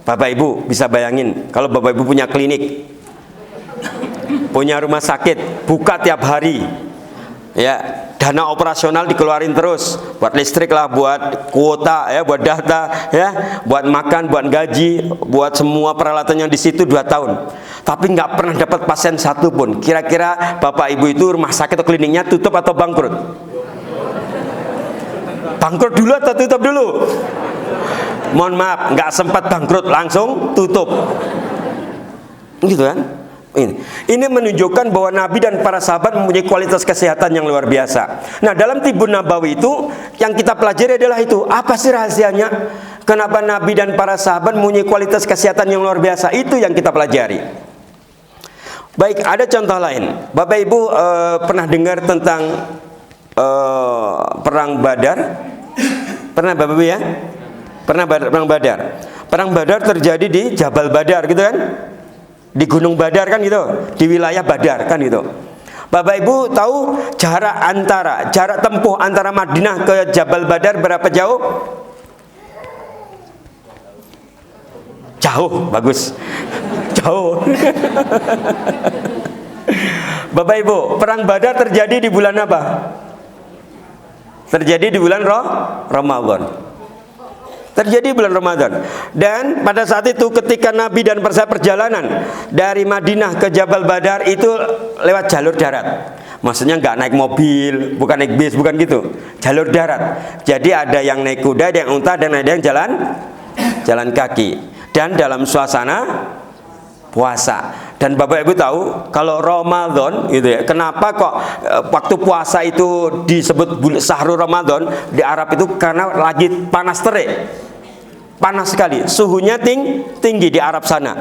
Bapak Ibu bisa bayangin kalau Bapak Ibu punya klinik, punya rumah sakit, buka tiap hari, ya, dana operasional dikeluarin terus, buat listrik lah, buat kuota, ya, buat data, ya, buat makan, buat gaji, buat semua peralatan yang di situ 2 tahun. Tapi nggak pernah dapat pasien satu pun. Kira-kira Bapak Ibu itu rumah sakit atau kliniknya tutup atau bangkrut? Bangkrut dulu atau tutup dulu? Mohon maaf, nggak sempat bangkrut, langsung tutup. Gitu kan? Ini menunjukkan bahwa Nabi dan para sahabat mempunyai kualitas kesehatan yang luar biasa. Nah, dalam Tibbun Nabawi itu yang kita pelajari adalah itu. Apa sih rahasianya? Kenapa Nabi dan para sahabat mempunyai kualitas kesehatan yang luar biasa? Itu yang kita pelajari. Baik, ada contoh lain. Bapak Ibu pernah dengar tentang perang Badar? Pernah Bapak Ibu ya? Pernah perang Badar. Perang Badar terjadi di Jabal Badar gitu kan? Di Gunung Badar kan gitu, di wilayah Badar kan gitu. Bapak Ibu tahu jarak tempuh antara Madinah ke Jabal Badar berapa jauh? Jauh, bagus. Jauh. Bapak Ibu, perang Badar terjadi di bulan apa? Terjadi di bulan Ramadan. Terjadi bulan Ramadan. Dan pada saat itu ketika Nabi dan para sahabat perjalanan dari Madinah ke Jabal Badar itu lewat jalur darat. Maksudnya nggak naik mobil, bukan naik bis, bukan gitu. Jalur darat. Jadi ada yang naik kuda, ada yang unta, dan ada yang jalan kaki. Dan dalam suasana puasa. Dan Bapak Ibu tahu kalau Ramadan gitu ya, kenapa kok waktu puasa itu disebut Syahrul Ramadan di Arab itu? Karena lagi panas terik, panas sekali, suhunya tinggi di Arab sana.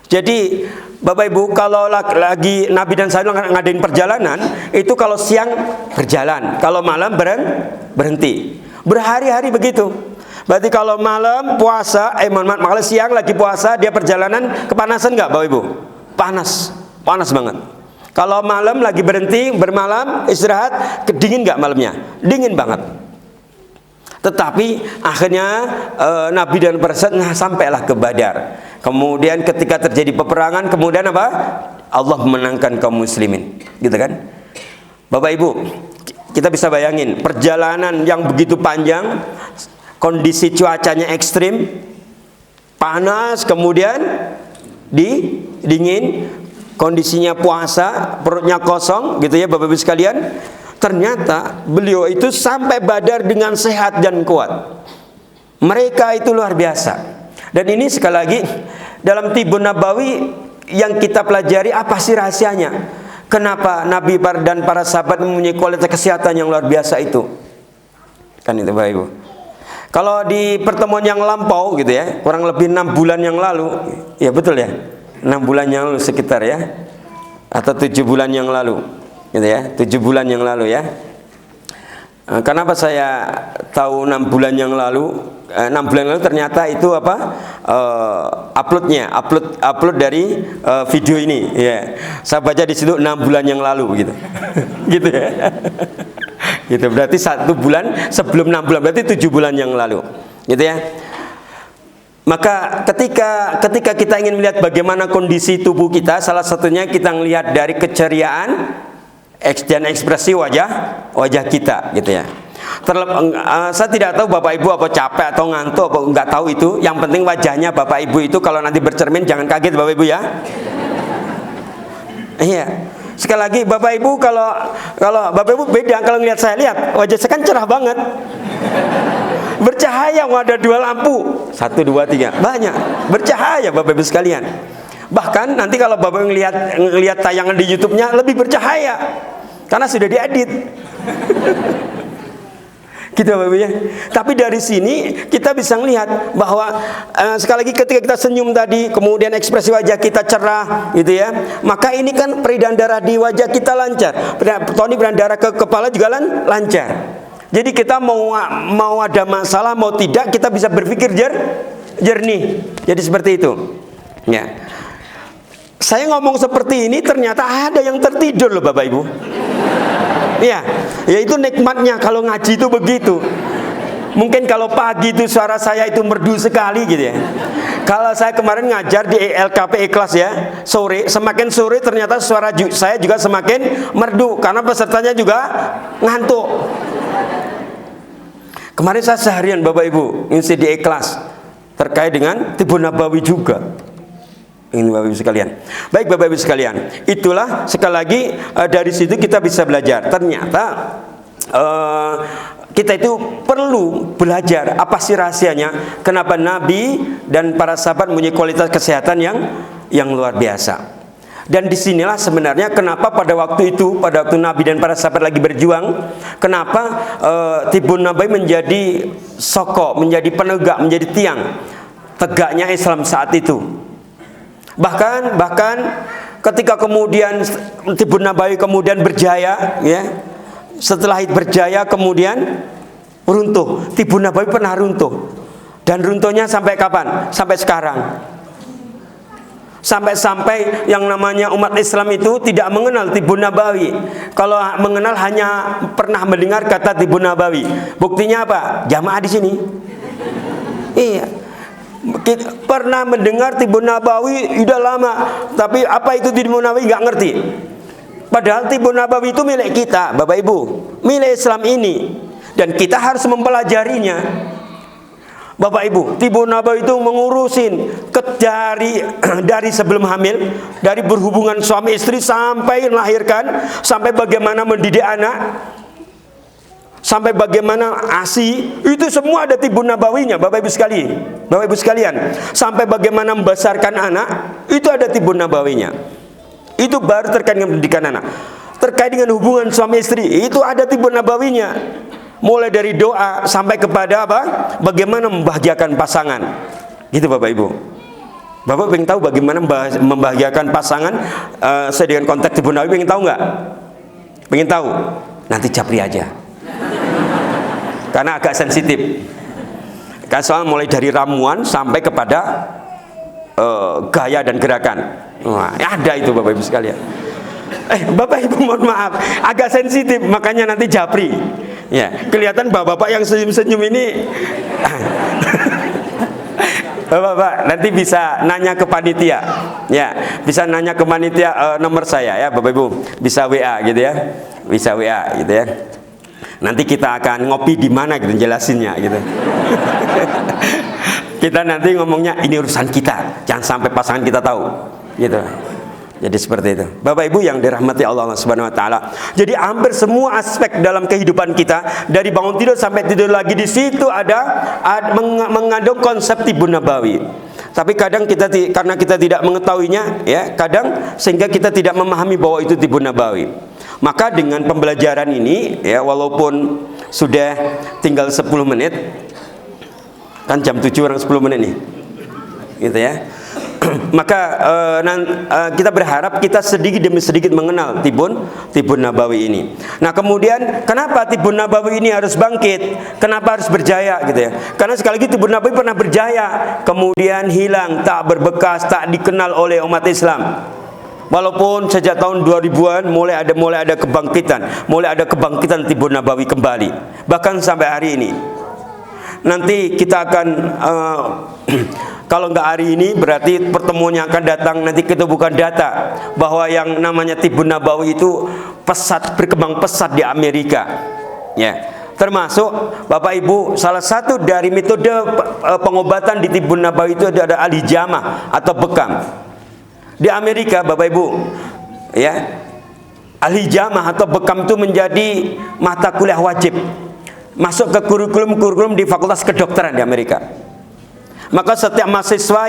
Jadi Bapak Ibu, kalau lagi Nabi dan sahabat ngadain perjalanan, itu kalau siang berjalan, kalau malam berhenti. Berhari-hari begitu. Berarti kalau malam puasa, kalau siang lagi puasa, dia perjalanan, kepanasan nggak Bapak Ibu? Panas banget. Kalau malam lagi berhenti, bermalam, istirahat, dingin nggak malamnya? Dingin banget. Tetapi akhirnya Nabi dan para sahabat sampailah ke Badar. Kemudian ketika terjadi peperangan, kemudian apa? Allah menangkan kaum muslimin, gitu kan? Bapak Ibu, kita bisa bayangin perjalanan yang begitu panjang, kondisi cuacanya ekstrim, panas, kemudian dingin, kondisinya puasa, perutnya kosong, gitu ya Bapak Ibu sekalian. Ternyata beliau itu sampai Badar dengan sehat dan kuat. Mereka itu luar biasa. Dan ini sekali lagi dalam Tibbun Nabawi yang kita pelajari, apa sih rahasianya? Kenapa Nabi dan para sahabat mempunyai kualitas kesehatan yang luar biasa itu? Kan itu Bapak Ibu. Kalau di pertemuan yang lampau gitu ya, kurang lebih 6 bulan yang lalu, ya betul ya, 6 bulan yang lalu sekitar ya, atau 7 bulan yang lalu, gitu ya, 7 bulan yang lalu ya. Kenapa saya tahu 6 bulan yang lalu? 6 bulan lalu ternyata itu apa? Upload dari video ini. Ya, saya baca di situ 6 bulan yang lalu gitu, gitu ya. Gitu, berarti 1 bulan sebelum 6 bulan, berarti 7 bulan yang lalu, gitu ya. Maka ketika kita ingin melihat bagaimana kondisi tubuh kita, salah satunya kita melihat dari keceriaan dan ekspresi wajah kita, gitu ya. Saya tidak tahu Bapak Ibu apa capek atau ngantuk apa nggak tahu itu. Yang penting wajahnya Bapak Ibu itu kalau nanti bercermin jangan kaget Bapak Ibu ya. Iya. Sekali lagi Bapak Ibu, kalau Bapak Ibu beda kalau ngelihat saya, lihat wajah saya kan cerah banget. Bercahaya, ada 2 lampu, 1, 2, 3, banyak bercahaya Bapak Ibu sekalian. Bahkan nanti kalau Bapak ngelihat tayangan di YouTube-nya lebih bercahaya karena sudah diedit. Gitu Bapak Ibu ya. Tapi dari sini kita bisa melihat bahwa sekali lagi ketika kita senyum tadi, kemudian ekspresi wajah kita cerah, gitu ya, maka ini kan peredaran darah di wajah kita lancar, peredaran darah ke kepala juga lancar. Jadi kita mau ada masalah mau tidak, kita bisa berpikir jernih. Jadi seperti itu. Ya. Saya ngomong seperti ini ternyata ada yang tertidur loh Bapak Ibu. Iya, ya itu nikmatnya kalau ngaji itu begitu. Mungkin kalau pagi itu suara saya itu merdu sekali gitu ya. Kalau saya kemarin ngajar di LKP Ikhlas ya, semakin sore ternyata suara saya juga semakin merdu karena pesertanya juga ngantuk. Kemarin saya seharian Bapak Ibu ngisi di Ikhlas terkait dengan Tibbun Nabawi juga. Ini Bapak Ibu sekalian. Baik Bapak Ibu sekalian, itulah sekali lagi dari situ kita bisa belajar. Ternyata kita itu perlu belajar apa sih rahasianya, kenapa Nabi dan para sahabat mempunyai kualitas kesehatan yang luar biasa. Dan disinilah sebenarnya kenapa pada waktu itu, pada waktu Nabi dan para sahabat lagi berjuang, kenapa Tibbun Nabawi menjadi sokok, menjadi penegak, menjadi tiang tegaknya Islam saat itu. Bahkan ketika kemudian Tibbun Nabawi kemudian berjaya, ya, setelah itu berjaya kemudian runtuh. Tibbun Nabawi pernah runtuh, dan runtuhnya sampai kapan? Sampai sekarang. Sampai-sampai yang namanya umat Islam itu tidak mengenal Tibbun Nabawi. Kalau mengenal hanya pernah mendengar kata Tibbun Nabawi. Buktinya apa? Jamaah di sini. Iya. Kita pernah mendengar Tibbun Nabawi sudah lama, tapi apa itu Tibbun Nabawi nggak ngerti. Padahal Tibbun Nabawi itu milik kita, Bapak Ibu, milik Islam ini, dan kita harus mempelajarinya. Bapak Ibu, Tibbun Nabawi itu mengurusin dari sebelum hamil, dari berhubungan suami istri sampai melahirkan, sampai bagaimana mendidik anak, sampai bagaimana ASI, itu semua ada Tibbun Nabawinya, Bapak Ibu sekalian. Sampai bagaimana membesarkan anak, itu ada Tibbun Nabawinya. Itu baru terkait dengan pendidikan anak. Terkait dengan hubungan suami istri, itu ada Tibbun Nabawinya. Mulai dari doa sampai kepada apa? Bagaimana membahagiakan pasangan. Gitu Bapak Ibu. Bapak pengen tahu bagaimana membahagiakan pasangan sesuai dengan konteks Tibbun Nabawi? Pengen tahu nggak? Pengen tahu? Nanti japri aja. Karena agak sensitif. Kan soal mulai dari ramuan sampai kepada gaya dan gerakan. Wah, ada itu Bapak Ibu sekalian. Bapak Ibu mohon maaf, agak sensitif, makanya nanti japri. Ya, kelihatan bapak-bapak yang senyum-senyum ini. Bapak nanti bisa nanya ke panitia, ya, bisa nanya ke panitia nomor saya ya, Bapak Ibu, bisa WA gitu ya, bisa WA gitu ya. Nanti kita akan ngopi di mana gitu jelasinnya gitu. Kita nanti ngomongnya ini urusan kita, jangan sampai pasangan kita tahu, gitu. Jadi seperti itu, Bapak Ibu yang dirahmati Allah Subhanahu Wa Taala. Jadi hampir semua aspek dalam kehidupan kita, dari bangun tidur sampai tidur lagi, di situ ada mengandung konsep Tibbun Nabawi. Tapi kadang kita karena kita tidak mengetahuinya, ya, kadang sehingga kita tidak memahami bahwa itu Tibbun Nabawi. Maka dengan pembelajaran ini, ya, walaupun sudah tinggal 10 menit, kan jam 7 orang 10 menit nih, gitu ya. Maka kita berharap kita sedikit demi sedikit mengenal Tibbun Nabawi ini. Nah, kemudian kenapa Tibbun Nabawi ini harus bangkit? Kenapa harus berjaya gitu ya? Karena sekali lagi Tibbun Nabawi pernah berjaya, kemudian hilang, tak berbekas, tak dikenal oleh umat Islam. Walaupun sejak tahun 2000-an mulai ada kebangkitan Tibbun Nabawi kembali, bahkan sampai hari ini. Nanti kita akan kalau nggak hari ini berarti pertemuannya akan datang, nanti kita bukan data bahwa yang namanya Tibbun Nabawi itu berkembang pesat di Amerika, ya. Termasuk Bapak Ibu, salah satu dari metode pengobatan di Tibbun Nabawi itu ada al-hijamah atau bekam. Di Amerika Bapak Ibu, ya, al-hijamah atau bekam itu menjadi mata kuliah wajib, masuk ke kurikulum di Fakultas Kedokteran di Amerika. Maka setiap mahasiswa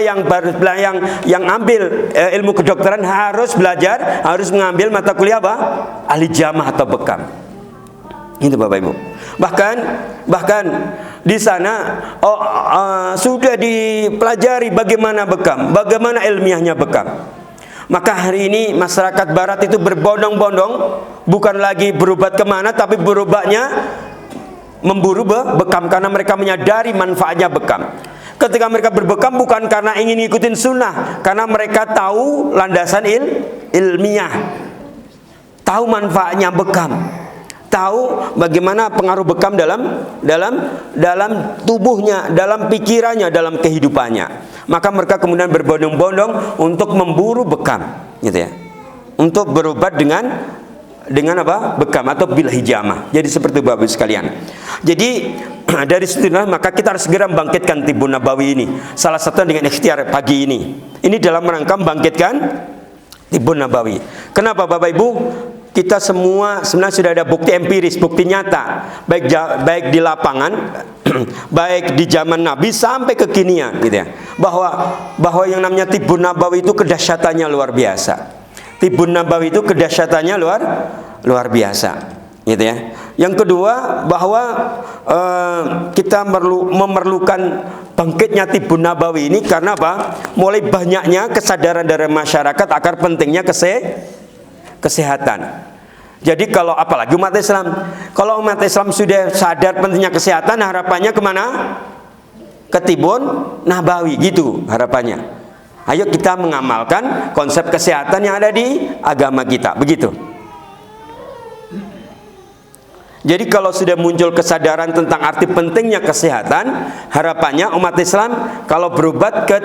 yang ambil ilmu kedokteran harus mengambil mata kuliah apa? Al-hijamah atau bekam. Itu Bapak Ibu. Bahkan di sana sudah dipelajari bagaimana bekam, bagaimana ilmiahnya bekam. Maka hari ini masyarakat Barat itu berbondong-bondong, bukan lagi berobat kemana, tapi berobatnya memburu bekam, karena mereka menyadari manfaatnya bekam. Ketika mereka berbekam bukan karena ingin ngikutin sunnah, karena mereka tahu landasan ilmiah, tahu manfaatnya bekam, tahu bagaimana pengaruh bekam dalam tubuhnya, dalam pikirannya, dalam kehidupannya. Maka mereka kemudian berbondong-bondong untuk memburu bekam, gitu ya, untuk berobat dengan apa? Bekam atau bil hijamah. Jadi seperti Bapak sekalian. Jadi dari situlah maka kita harus segera membangkitkan Tibbun Nabawi ini. Salah satu dengan ikhtiar pagi ini. Ini dalam rangka membangkitkan Tibbun Nabawi. Kenapa Bapak Ibu? Kita semua sebenarnya sudah ada bukti empiris, bukti nyata, baik di lapangan, baik di zaman Nabi sampai kekinian, gitu ya. Bahwa yang namanya Tibbun Nabawi itu kedahsyatannya luar biasa. Tibbun Nabawi itu kedahsyatannya luar biasa, gitu ya. Yang kedua, bahwa kita memerlukan bangkitnya Tibbun Nabawi ini karena apa? Mulai banyaknya kesadaran dari masyarakat akan pentingnya kesehatan. Jadi kalau apalagi umat Islam, kalau umat Islam sudah sadar pentingnya kesehatan, harapannya kemana? Ke Tibbun Nabawi, gitu harapannya. Ayo kita mengamalkan konsep kesehatan yang ada di agama kita, begitu. Jadi kalau sudah muncul kesadaran tentang arti pentingnya kesehatan, harapannya umat Islam kalau berobat ke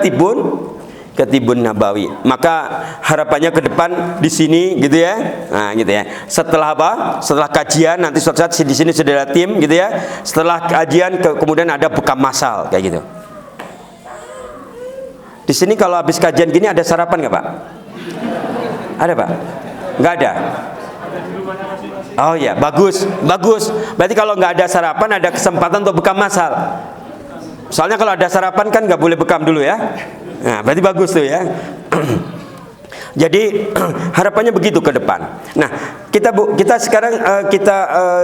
Tibbun Nabawi, maka harapannya ke depan di sini, gitu ya. Nah, gitu ya. Setelah apa? Setelah kajian, nanti suatu saat di sini sudah ada tim, gitu ya. Setelah kajian kemudian ada bekam massal, kayak gitu. Di sini kalau habis kajian gini ada sarapan nggak Pak? Ada Pak? Nggak ada? Oh ya, bagus. Berarti kalau nggak ada sarapan ada kesempatan untuk bekam massal. Soalnya kalau ada sarapan kan nggak boleh bekam dulu ya. Nah, berarti bagus tuh ya. Jadi harapannya begitu ke depan. Nah, kita sekarang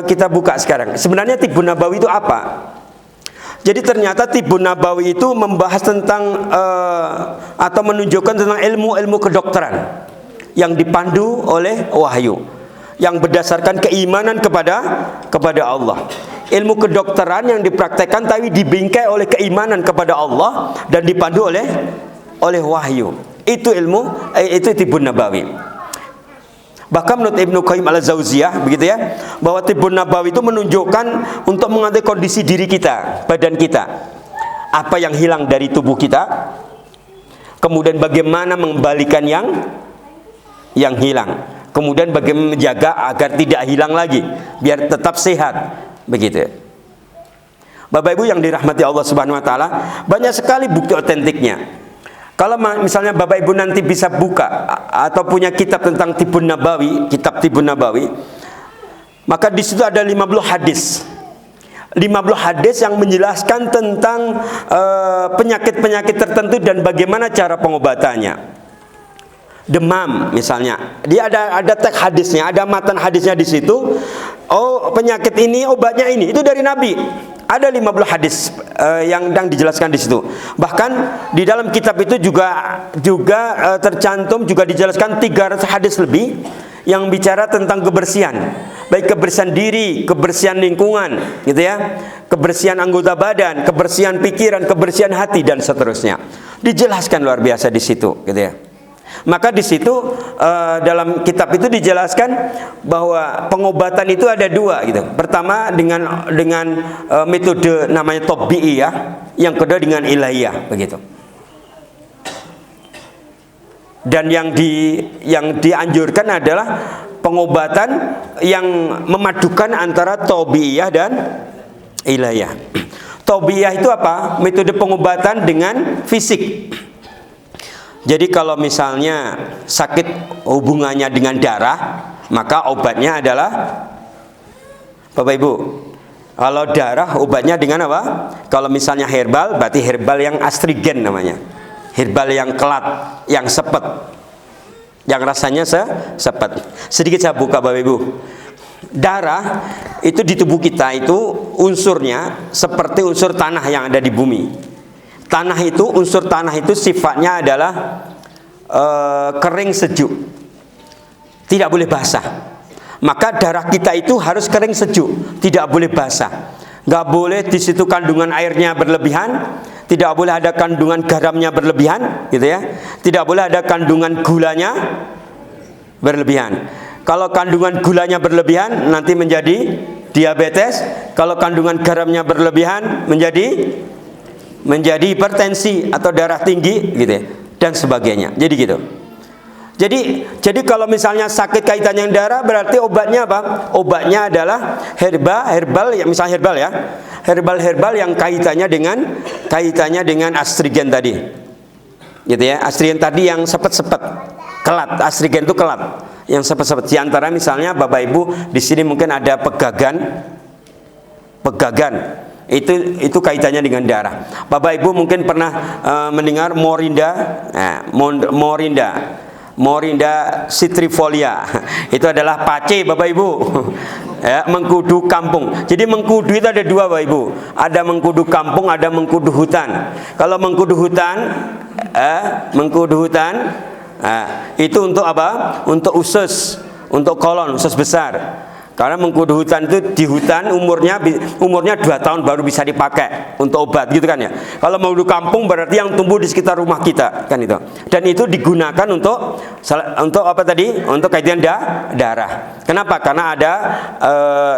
kita buka sekarang. Sebenarnya Tibbun Nabawi itu apa? Jadi ternyata Tibbun Nabawi itu membahas tentang atau menunjukkan tentang ilmu-ilmu kedokteran yang dipandu oleh wahyu, yang berdasarkan keimanan kepada Allah. Ilmu kedokteran yang dipraktekkan tapi dibingkai oleh keimanan kepada Allah dan dipandu oleh wahyu. Itu ilmu, itu Tibbun Nabawi. Bahkan menurut Ibnu Qayyim al-Jauziyah begitu ya, bahwa Tibbun Nabawi itu menunjukkan untuk mengenai kondisi diri kita, badan kita, apa yang hilang dari tubuh kita, kemudian bagaimana mengembalikan yang hilang, kemudian bagaimana menjaga agar tidak hilang lagi, biar tetap sehat, begitu. Bapak Ibu yang dirahmati Allah Subhanahu wa taala, banyak sekali bukti otentiknya. Kalau misalnya Bapak Ibu nanti bisa buka atau punya kitab tentang Tibbun Nabawi, kitab Tibbun Nabawi, maka di situ ada 50 hadis. 50 hadis yang menjelaskan tentang penyakit-penyakit tertentu dan bagaimana cara pengobatannya. Demam misalnya, dia ada teks hadisnya, ada matan hadisnya di situ. Oh, penyakit ini obatnya ini, itu dari Nabi. Ada 50 hadis yang dijelaskan di situ. Bahkan di dalam kitab itu juga tercantum, juga dijelaskan 300 hadis lebih yang bicara tentang kebersihan, baik kebersihan diri, kebersihan lingkungan, gitu ya, kebersihan anggota badan, kebersihan pikiran, kebersihan hati dan seterusnya. Dijelaskan luar biasa di situ, gitu ya. Maka di situ dalam kitab itu dijelaskan bahwa pengobatan itu ada dua gitu. Pertama dengan metode namanya tabi'iyah, yang kedua dengan ilahiyah begitu. Dan yang dianjurkan adalah pengobatan yang memadukan antara tabi'iyah dan ilahiyah. Tabi'iyah itu apa? Metode pengobatan dengan fisik. Jadi kalau misalnya sakit hubungannya dengan darah, maka obatnya adalah, Bapak Ibu, kalau darah obatnya dengan apa? Kalau misalnya herbal, berarti herbal yang astrigen namanya, herbal yang kelat, yang sepet, yang rasanya sepet. Sedikit saya buka Bapak Ibu. Darah itu di tubuh kita itu unsurnya seperti unsur tanah yang ada di bumi. Unsur tanah itu sifatnya adalah kering sejuk, tidak boleh basah. Maka darah kita itu harus kering sejuk, tidak boleh basah. Nggak boleh di situ kandungan airnya berlebihan, tidak boleh ada kandungan garamnya berlebihan, gitu ya. Tidak boleh ada kandungan gulanya berlebihan. Kalau kandungan gulanya berlebihan nanti menjadi diabetes. Kalau kandungan garamnya berlebihan menjadi hipertensi atau darah tinggi gitu ya, dan sebagainya. Jadi gitu. Jadi kalau misalnya sakit kaitannya dengan darah, berarti obatnya apa? Obatnya adalah herbal ya, misalnya herbal ya. Herbal yang kaitannya dengan astrigen tadi. Gitu ya. Astrigen tadi yang sepet-sepet, kelat. Astrigen itu kelat, yang sepet-sepet. Di antara misalnya Bapak Ibu di sini mungkin ada pegagan. Itu kaitannya dengan darah. Bapak Ibu mungkin pernah mendengar morinda, morinda citrifolia. Itu adalah pace Bapak Ibu. Ya, mengkudu kampung. Jadi mengkudu itu ada dua Bapak Ibu. Ada mengkudu kampung, ada mengkudu hutan. Kalau mengkudu hutan, itu untuk apa? Untuk usus, untuk kolon, usus besar. Karena mengkudu hutan itu di hutan umurnya 2 tahun baru bisa dipakai untuk obat gitu kan ya. Kalau mengkudu kampung berarti yang tumbuh di sekitar rumah kita kan itu. Dan itu digunakan untuk apa tadi? Untuk kaitan darah. Kenapa? Karena ada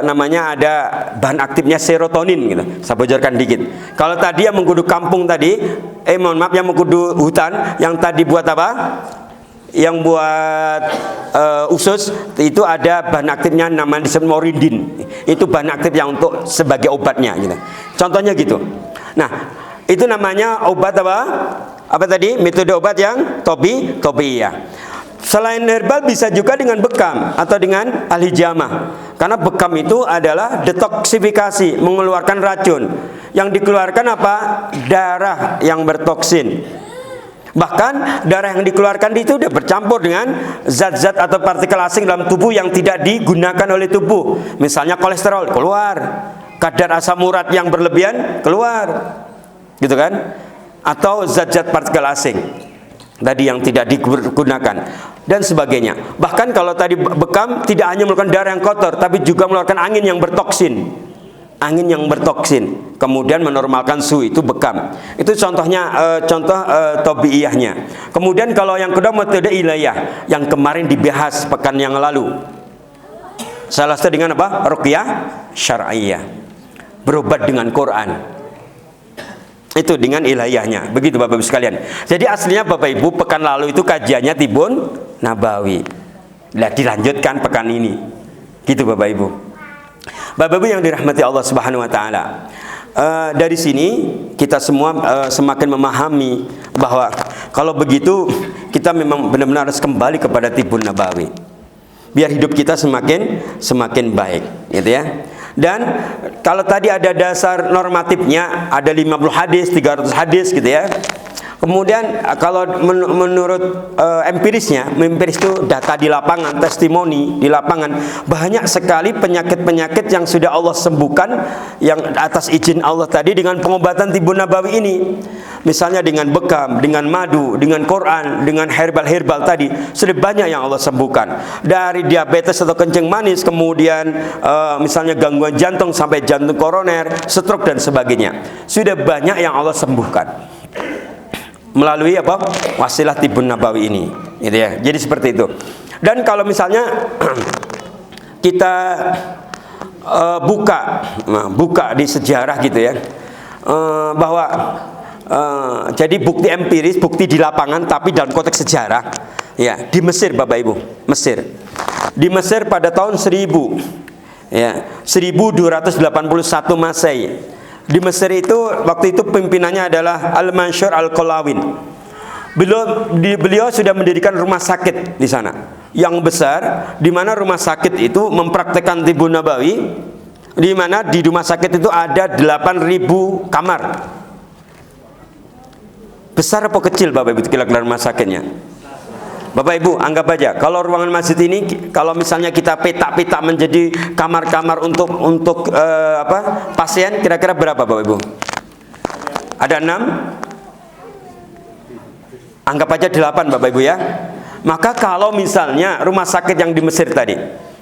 ada bahan aktifnya serotonin gitu. Saya bocorkan dikit. Kalau tadi yang mengkudu kampung tadi, yang mengkudu hutan yang tadi buat apa? Yang buat usus itu ada bahan aktifnya namanya disebut morindin. Itu bahan aktif yang untuk sebagai obatnya gitu. Contohnya gitu. Nah, itu namanya obat apa? Apa tadi? Metode obat yang tabi'iyah. Selain herbal bisa juga dengan bekam atau dengan al-hijamah. Karena bekam itu adalah detoksifikasi, mengeluarkan racun. Yang dikeluarkan apa? Darah yang bertoksin. Bahkan darah yang dikeluarkan itu sudah bercampur dengan zat-zat atau partikel asing dalam tubuh yang tidak digunakan oleh tubuh. Misalnya kolesterol keluar, kadar asam urat yang berlebihan keluar, gitu kan? Atau zat-zat partikel asing tadi yang tidak digunakan dan sebagainya. Bahkan kalau tadi bekam tidak hanya mengeluarkan darah yang kotor, tapi juga mengeluarkan angin yang bertoksin. Angin yang bertoksin kemudian menormalkan suhu, itu bekam. Itu contohnya, contoh tabiiyahnya. Kemudian kalau yang kedua metode ilayah yang kemarin dibahas pekan yang lalu. Salah satu dengan apa? Ruqyah syar'iyyah. Berobat dengan Quran. Itu dengan ilahiyahnya. Begitu Bapak Ibu sekalian. Jadi aslinya Bapak Ibu pekan lalu itu kajiannya Tibun Nabawi. Nah, dilanjutkan pekan ini. Gitu Bapak Ibu. Bapak Ibu yang dirahmati Allah Subhanahu wa taala. Dari sini kita semua semakin memahami bahwa kalau begitu kita memang benar-benar harus kembali kepada Tibun Nabawi. Biar hidup kita semakin baik, gitu ya. Dan kalau tadi ada dasar normatifnya, ada 50 hadis, 300 hadis gitu ya. Kemudian kalau menurut empiris itu data di lapangan, testimoni di lapangan, banyak sekali penyakit-penyakit yang sudah Allah sembuhkan yang atas izin Allah tadi dengan pengobatan Tibun Nabawi ini. Misalnya dengan bekam, dengan madu, dengan Quran, dengan herbal-herbal tadi, sudah banyak yang Allah sembuhkan. Dari diabetes atau kencing manis, kemudian misalnya gangguan jantung sampai jantung koroner, stroke dan sebagainya. Sudah banyak yang Allah sembuhkan melalui apa? Wasilah Tibun Nabawi ini, gitu ya. Jadi seperti itu. Dan kalau misalnya kita buka di sejarah gitu ya, bahwa jadi bukti empiris, bukti di lapangan tapi dalam konteks sejarah, ya, di Mesir Bapak Ibu, Mesir. Di Mesir pada tahun 1281 Masehi. Di Mesir itu waktu itu pimpinannya adalah Al-Mansur Al-Qalawin. Beliau sudah mendirikan rumah sakit di sana yang besar, di mana rumah sakit itu mempraktekkan Tibun Nabawi, di mana di rumah sakit itu ada 8.000 kamar. Besar apa kecil Bapak Ibu kira-kira rumah sakitnya? Bapak Ibu anggap aja kalau ruangan masjid ini, kalau misalnya kita peta-peta menjadi kamar-kamar untuk pasien, kira-kira berapa Bapak Ibu? Ada 6? Anggap aja 8 Bapak Ibu ya. Maka kalau misalnya rumah sakit yang di Mesir tadi,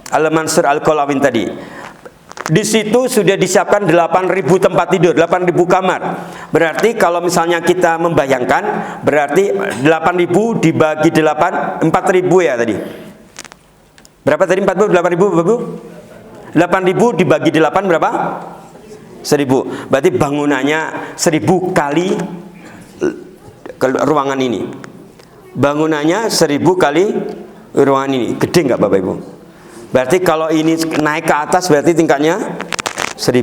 Al-Mansur Al-Qalawin tadi, di situ sudah disiapkan 8.000 tempat tidur, 8.000 kamar. Berarti kalau misalnya kita membayangkan, berarti 8.000 dibagi 8, 4.000 ya tadi. Berapa tadi 4.000, 8.000 Bapak Ibu? 8.000 dibagi 8 berapa? 1.000. Berarti bangunannya 1.000 kali ruangan ini. Bangunannya 1.000 kali ruangan ini. Gede nggak Bapak Ibu? Berarti kalau ini naik ke atas berarti tingkatnya 1.000.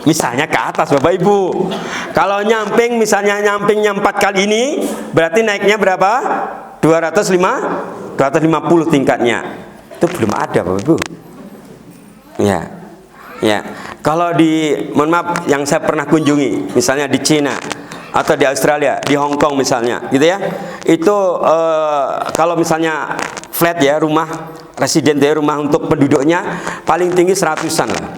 Misalnya ke atas Bapak Ibu. Kalau nyamping, misalnya nyampingnya 4 kali ini, berarti naiknya berapa? 250 tingkatnya. Itu belum ada Bapak Ibu. Ya. Ya. Kalau mohon maaf, yang saya pernah kunjungi, misalnya di Cina atau di Australia, di Hong Kong misalnya, gitu ya. Itu kalau misalnya flat ya, rumah residen ya, rumah untuk penduduknya paling tinggi 100-an lah.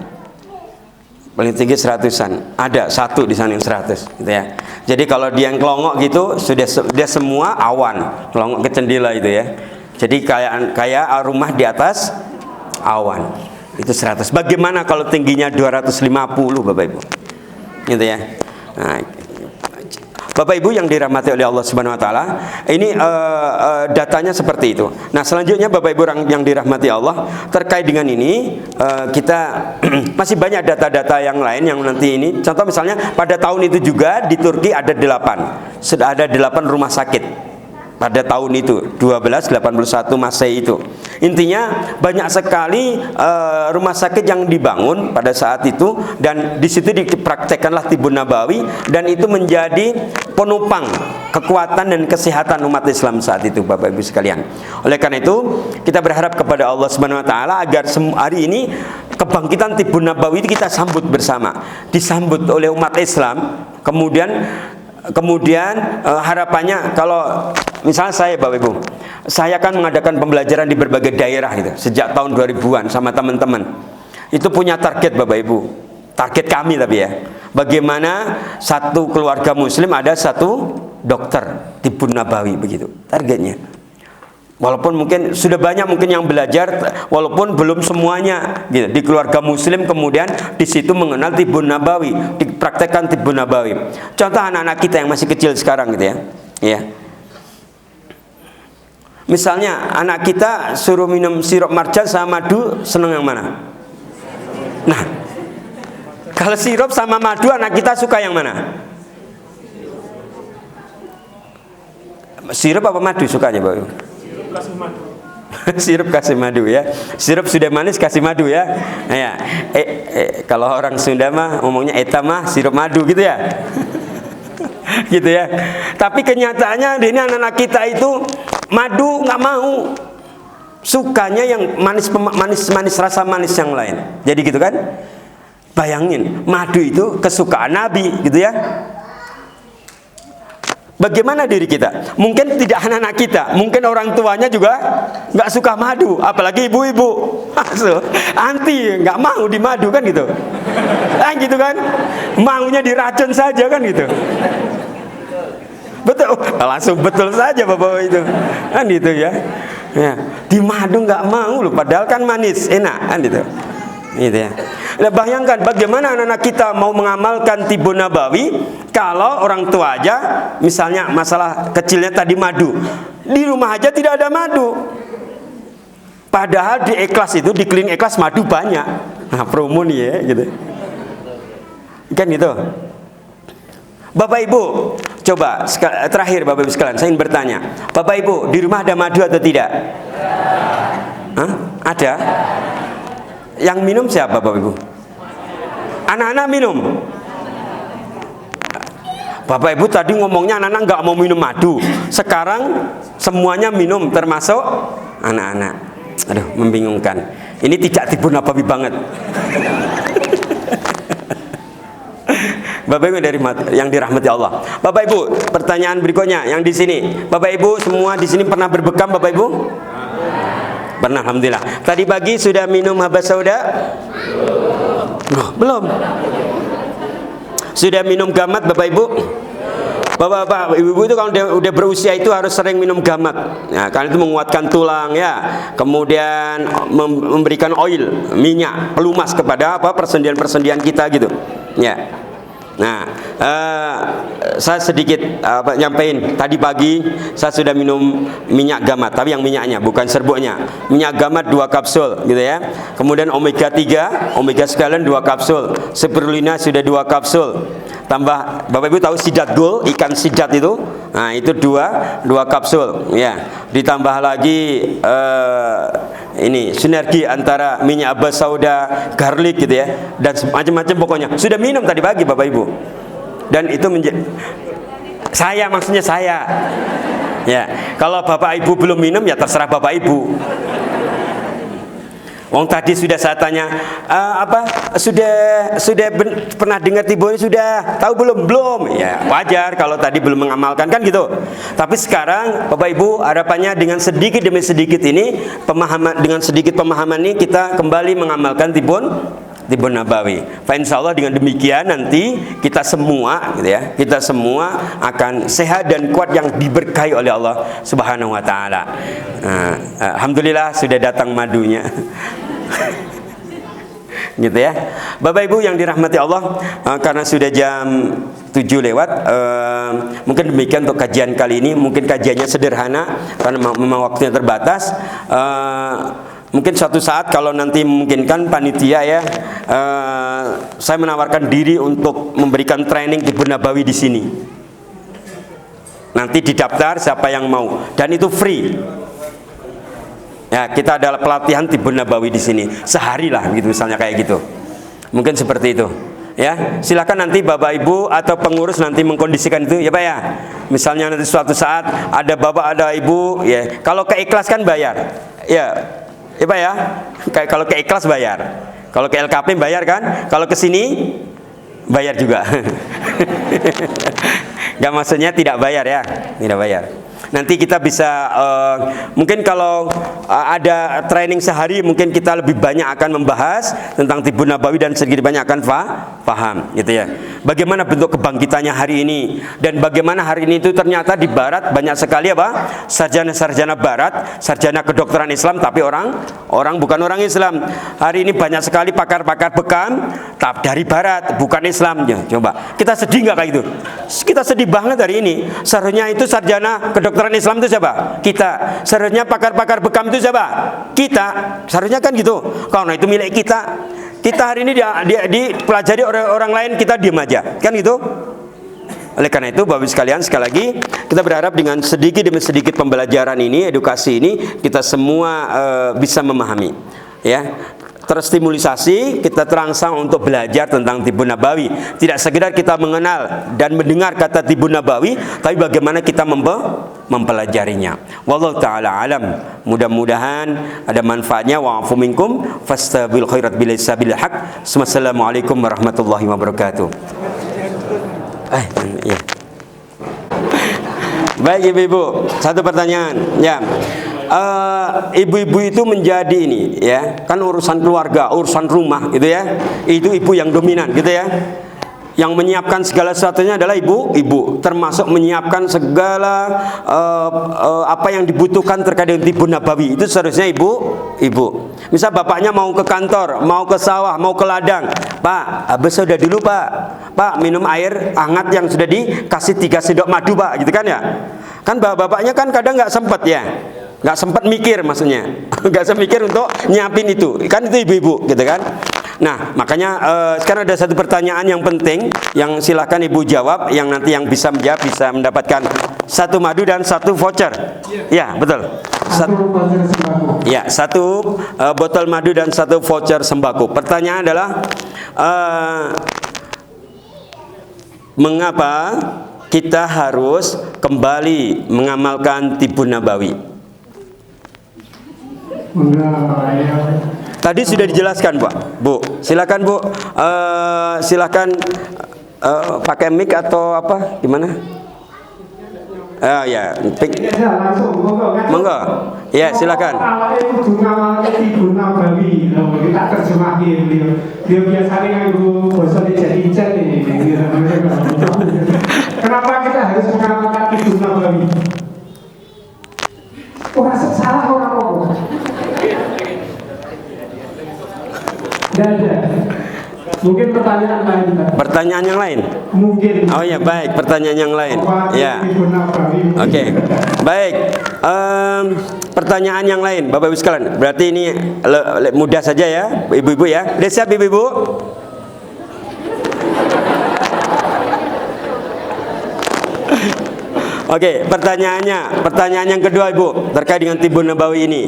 Paling tinggi 100-an. Ada satu di sana yang 100, gitu ya. Jadi kalau dia yang kelongok gitu, dia semua awan, kelongok ke jendela itu ya. Jadi kayak rumah di atas awan. Itu 100. Bagaimana kalau tingginya 250 Bapak Ibu? Gitu ya. Nah, Bapak Ibu yang dirahmati oleh Allah Subhanahu wa taala, ini datanya seperti itu. Nah, selanjutnya Bapak Ibu yang dirahmati Allah, terkait dengan ini kita masih banyak data-data yang lain yang nanti ini. Contoh misalnya pada tahun itu juga di Turki ada 8. Sudah ada 8 rumah sakit. Pada tahun itu 1281 Masehi itu. Intinya banyak sekali rumah sakit yang dibangun pada saat itu, dan di situ dipraktekkanlah Tibun Nabawi, dan itu menjadi penopang kekuatan dan kesehatan umat Islam saat itu Bapak Ibu sekalian. Oleh karena itu kita berharap kepada Allah Subhanahu wa taala agar hari ini kebangkitan Tibun Nabawi itu kita sambut bersama, disambut oleh umat Islam. Kemudian Kemudian harapannya kalau misalnya saya Bapak Ibu, saya akan mengadakan pembelajaran di berbagai daerah gitu sejak tahun 2000-an sama teman-teman. Itu punya target Bapak Ibu. Target kami tapi ya. Bagaimana satu keluarga muslim ada satu dokter Tibbun Nabawi begitu. Targetnya. Walaupun mungkin sudah banyak mungkin yang belajar, walaupun belum semuanya gitu. Di keluarga muslim kemudian di situ mengenal Tibbun Nabawi, dipraktekkan Tibbun Nabawi. Contoh anak-anak kita yang masih kecil sekarang gitu ya. Ya. Misalnya anak kita suruh minum sirup marjan sama madu, seneng yang mana? Nah, kalau sirup sama madu anak kita suka yang mana? Sirup apa madu sukanya, Bapak? Kasih madu. Sirup kasih madu ya. Sirup sudah manis kasih madu ya. Nah, ya. Kalau orang Sunda mah ngomongnya eta mah sirup madu gitu ya. Gitu ya. Tapi kenyataannya ini anak-anak kita itu madu nggak mau. Sukanya yang manis rasa manis yang lain. Jadi gitu kan? Bayangin, madu itu kesukaan Nabi gitu ya. Bagaimana diri kita? Mungkin tidak anak-anak kita, mungkin orang tuanya juga nggak suka madu, apalagi ibu-ibu. Anti, nggak mau di madu kan gitu. Gitu kan? Maunya diracun saja kan gitu. Betul, langsung betul saja Bapak itu. Kan gitu ya. Ya, di madu nggak mau loh, padahal kan manis, enak kan gitu. Gitu ya. Nah, bayangkan bagaimana anak-anak kita mau mengamalkan Tibbun Nabawi kalau orang tua aja misalnya masalah kecilnya tadi madu, di rumah aja tidak ada madu. Padahal di Ikhlas itu, di Klinik Ikhlas madu banyak. Nah, promo nih ya gitu. Kan gitu. Bapak Ibu, coba terakhir Bapak Ibu sekalian, saya ingin bertanya. Bapak Ibu, di rumah ada madu atau tidak? Hah? Ada? Yang minum siapa Bapak Ibu? Anak-anak minum. Bapak Ibu tadi ngomongnya anak-anak nggak mau minum madu. Sekarang semuanya minum termasuk anak-anak. Aduh, membingungkan. Ini tidak Tibbun Nabawi banget. Bapak Ibu yang dirahmati Allah. Bapak Ibu, pertanyaan berikutnya yang di sini. Bapak Ibu semua di sini pernah berbekam Bapak Ibu? Pernah, alhamdulillah. Tadi pagi sudah minum habas sauda? Belum. Sudah minum gamat Bapak Ibu? Bapak-bapak, ibu-ibu itu kalau udah berusia itu harus sering minum gamat. Ya, karena itu menguatkan tulang ya. Kemudian memberikan oil, minyak, pelumas kepada persendian-persendian kita gitu. Ya. Nah, saya sedikit nyampein tadi pagi saya sudah minum minyak gamat, tapi yang minyaknya bukan serbuknya. Minyak gamat 2 kapsul gitu ya. Kemudian omega 3, omega sekalian 2 kapsul. Spirulina sudah 2 kapsul. Tambah Bapak Ibu tahu sidat gul, ikan sidat itu. Nah, itu 2 kapsul ya. Ditambah lagi ini sinergi antara minyak habas sauda, garlic gitu ya, dan macam-macam pokoknya. Sudah minum tadi pagi Bapak Ibu. Dan itu saya maksudnya saya. Ya, kalau Bapak Ibu belum minum ya terserah Bapak Ibu. Wong tadi sudah saya tanya sudah pernah dengar Tibbun sudah tahu belum ya wajar kalau tadi belum mengamalkan kan gitu. Tapi sekarang Bapak Ibu harapannya dengan sedikit demi sedikit ini dengan sedikit pemahaman ini kita kembali mengamalkan Tibbun Nabawi. Insya Allah dengan demikian nanti kita semua gitu ya, kita semua akan sehat dan kuat yang diberkahi oleh Allah Subhanahu wa taala. Alhamdulillah sudah datang madunya. Gitu ya. Bapak Ibu yang dirahmati Allah, karena sudah jam 7 lewat, mungkin demikian untuk kajian kali ini. Mungkin kajiannya sederhana karena memang waktunya terbatas. Mungkin suatu saat kalau nanti memungkinkan panitia ya, saya menawarkan diri untuk memberikan training Tibbun Nabawi di sini. Nanti didaftar siapa yang mau dan itu free. Ya, kita adalah pelatihan Tibbun Nabawi di sini sehari lah gitu misalnya kayak gitu. Mungkin seperti itu. Ya, silakan nanti Bapak Ibu atau pengurus nanti mengkondisikan itu ya Pak ya. Misalnya nanti suatu saat ada Bapak ada Ibu ya, kalau keikhlas kan bayar. Ya. Ya Pak ya. Kalau keikhlas bayar. Kalau ke LKP bayar kan? Kalau ke sini bayar juga. Nggak, maksudnya tidak bayar ya, tidak bayar. Nanti kita bisa mungkin kalau ada training sehari, mungkin kita lebih banyak akan membahas tentang Tibbun Nabawi dan sedikit banyak akan paham gitu ya. Bagaimana bentuk kebangkitannya hari ini, dan bagaimana hari ini itu ternyata di barat banyak sekali apa? Sarjana-sarjana barat, sarjana kedokteran Islam tapi orang bukan orang Islam. Hari ini banyak sekali pakar-pakar bekam dari barat, bukan Islam. Ya, coba. Kita sedih nggak kayak gitu? Kita sedih banget hari ini. Seharusnya itu sarjana kedokteran Islam itu siapa? Kita. Seharusnya pakar-pakar bekam itu siapa? Kita. Seharusnya kan gitu. Karena itu milik kita. Kita hari ini dipelajari oleh orang lain, kita diam aja. Kan gitu? Oleh karena itu, Bapak Ibu sekalian, sekali lagi kita berharap dengan sedikit demi sedikit pembelajaran ini, edukasi ini, kita semua bisa memahami, ya, terstimulisasi, kita terangsang untuk belajar tentang Tibbun Nabawi. Tidak sekedar kita mengenal dan mendengar kata Tibbun Nabawi, tapi bagaimana kita mempelajarinya. Wallahu taala alam. Mudah-mudahan ada manfaatnya. Wa'afu minkum fastabil khairat bilissabil haq. Wassalamualaikum warahmatullahi wabarakatuh. Ya. Baik ibu-ibu, satu pertanyaan ya. Ibu-ibu itu menjadi ini ya, kan urusan keluarga, urusan rumah gitu ya, itu ibu yang dominan gitu ya. Yang menyiapkan segala sesuatunya adalah ibu, termasuk menyiapkan segala apa yang dibutuhkan terkait dengan Tibbun Nabawi. Itu seharusnya ibu. Misal bapaknya mau ke kantor, mau ke sawah, mau ke ladang, Pak, habis sudah dulu Pak, minum air hangat yang sudah dikasih 3 sendok madu Pak, gitu kan ya. Kan bapaknya kan kadang nggak sempat ya, nggak sempat mikir, maksudnya nggak sempat mikir untuk nyiapin itu, kan itu ibu-ibu gitu kan. Nah makanya sekarang ada satu pertanyaan yang penting yang silakan ibu jawab, yang nanti yang bisa menjawab bisa mendapatkan 1 madu dan 1 voucher. Ya betul. Satu botol madu dan 1 voucher sembako. Pertanyaan adalah mengapa kita harus kembali mengamalkan Tibbun Nabawi? Tadi sudah dijelaskan Pak, Bu. Silakan Bu, silakan pakai mic atau apa, gimana? Ya, monggo. Ya, silakan. Tibbun Nabawi, kita terjemahin dia biasanya nganggo basa dijen-dijen ini. Kenapa kita harus mengamalkan Tibbun Nabawi? Orang salah orang ngomong. Tidak ada. Mungkin pertanyaan lain. Pertanyaan yang lain? Mungkin. Oh ya baik, pertanyaan yang lain. Ya. Oke. Baik. Pertanyaan yang lain, Bapak Ibu sekalian. Berarti ini mudah saja ya, ibu-ibu ya. Udah siap ibu-ibu? Oke, pertanyaan yang kedua Ibu, terkait dengan Tibbun Nabawi ini.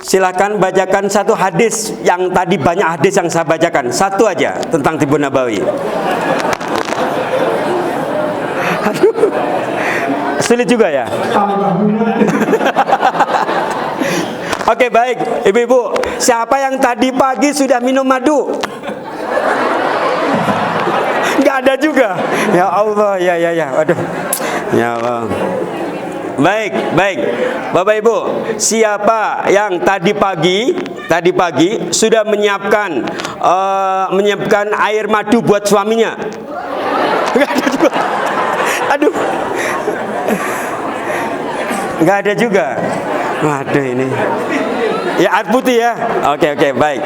Silakan bacakan 1 hadis yang tadi banyak hadis yang saya bacakan. 1 aja tentang Tibbun Nabawi. Aduh, sulit juga ya. Oke baik, ibu-ibu, siapa yang tadi pagi sudah minum madu? Nggak ada juga. Ya Allah, ya. Aduh, ya Allah. Baik, Bapak Ibu, siapa yang tadi pagi sudah menyiapkan air madu buat suaminya? Nggak ada juga. Aduh, nggak ada juga. Waduh ini. Ya air putih ya. Oke, baik.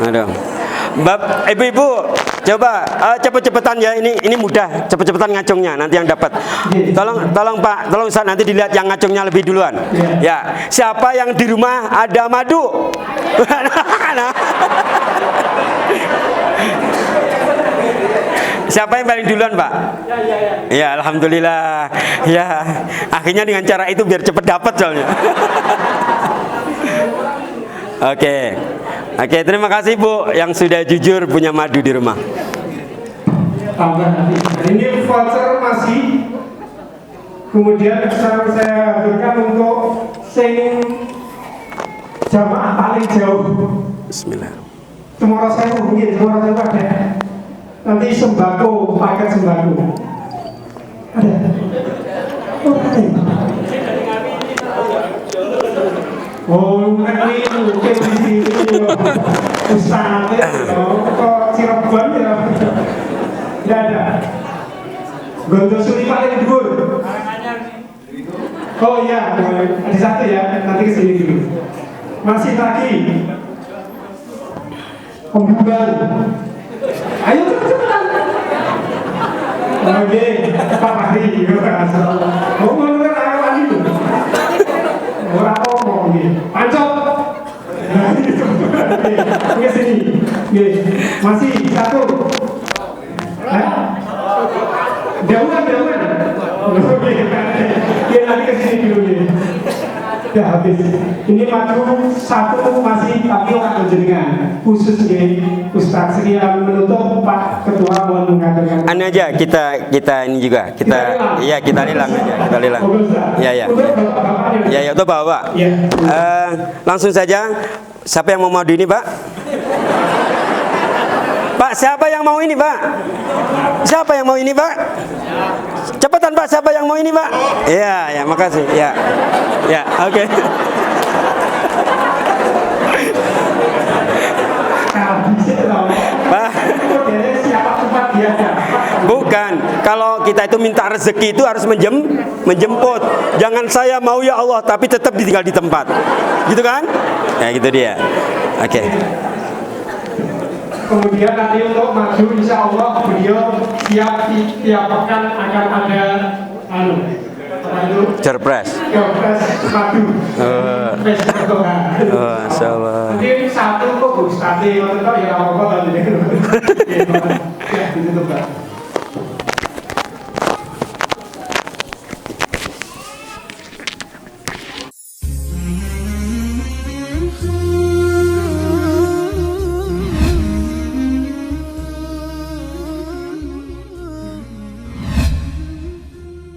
Aduh. Ibu-ibu, coba cepet-cepetan ya, ini mudah, cepet-cepetan ngacungnya, nanti yang dapat. Tolong Pak, tolong Ustaz, nanti dilihat yang ngacungnya lebih duluan. Ya, siapa yang di rumah ada madu? Siapa yang paling duluan Pak? Ya, alhamdulillah. Ya, akhirnya dengan cara itu biar cepet dapat soalnya. Oke, terima kasih Bu yang sudah jujur punya madu di rumah. Ini voucher masih, kemudian saya berikan untuk sing jamaah paling jauh. Bismillah. Semua saya mungkin, semua saya ada. nanti sembako, paket sembako. Ada? Oh, ada. Oh, ini mungkin di sini Ustaz ya, kok Cirebon ya? Tidak ada. Gonto suri paling dhuwur. Oh iya, ada satu ya, nanti kesini dulu. Masih lagi. Pembukaan. Ayo cepetan. Oke, Pak Fahri. Oh, mau kan ayo lagi tuh. Orang ngomong nih, pancop. Nah, itu. Oke sini. Oke, masih satu. Jauhan. Oke, nanti kesini dulu nih. Udah habis. Ini madu satu masih tapi orang jenengan khusus nih Ustaz sekian menutup Pak Ketua mohon mengatakan. Anu aja kita ini juga kita lelang aja kita lelang. Ya itu bawa. Langsung saja. Siapa yang mau madu ini Pak? Pak, siapa yang mau ini Pak? Siapa yang mau ini Pak? Cepetan Pak, siapa yang mau ini Pak? Ya, makasih. Ya, oke. Pak, bukan. Kalau kita itu minta rezeki itu harus menjemput. Jangan saya mau ya Allah, tapi tetap ditinggal di tempat. Gitu kan? Ya, gitu dia. Oke. Kemudian nanti untuk maju insya Allah beliau tiap pekan akan ada Cerpres maju Masya Allah. Nanti satu kok Bu Stati ya apa-apa.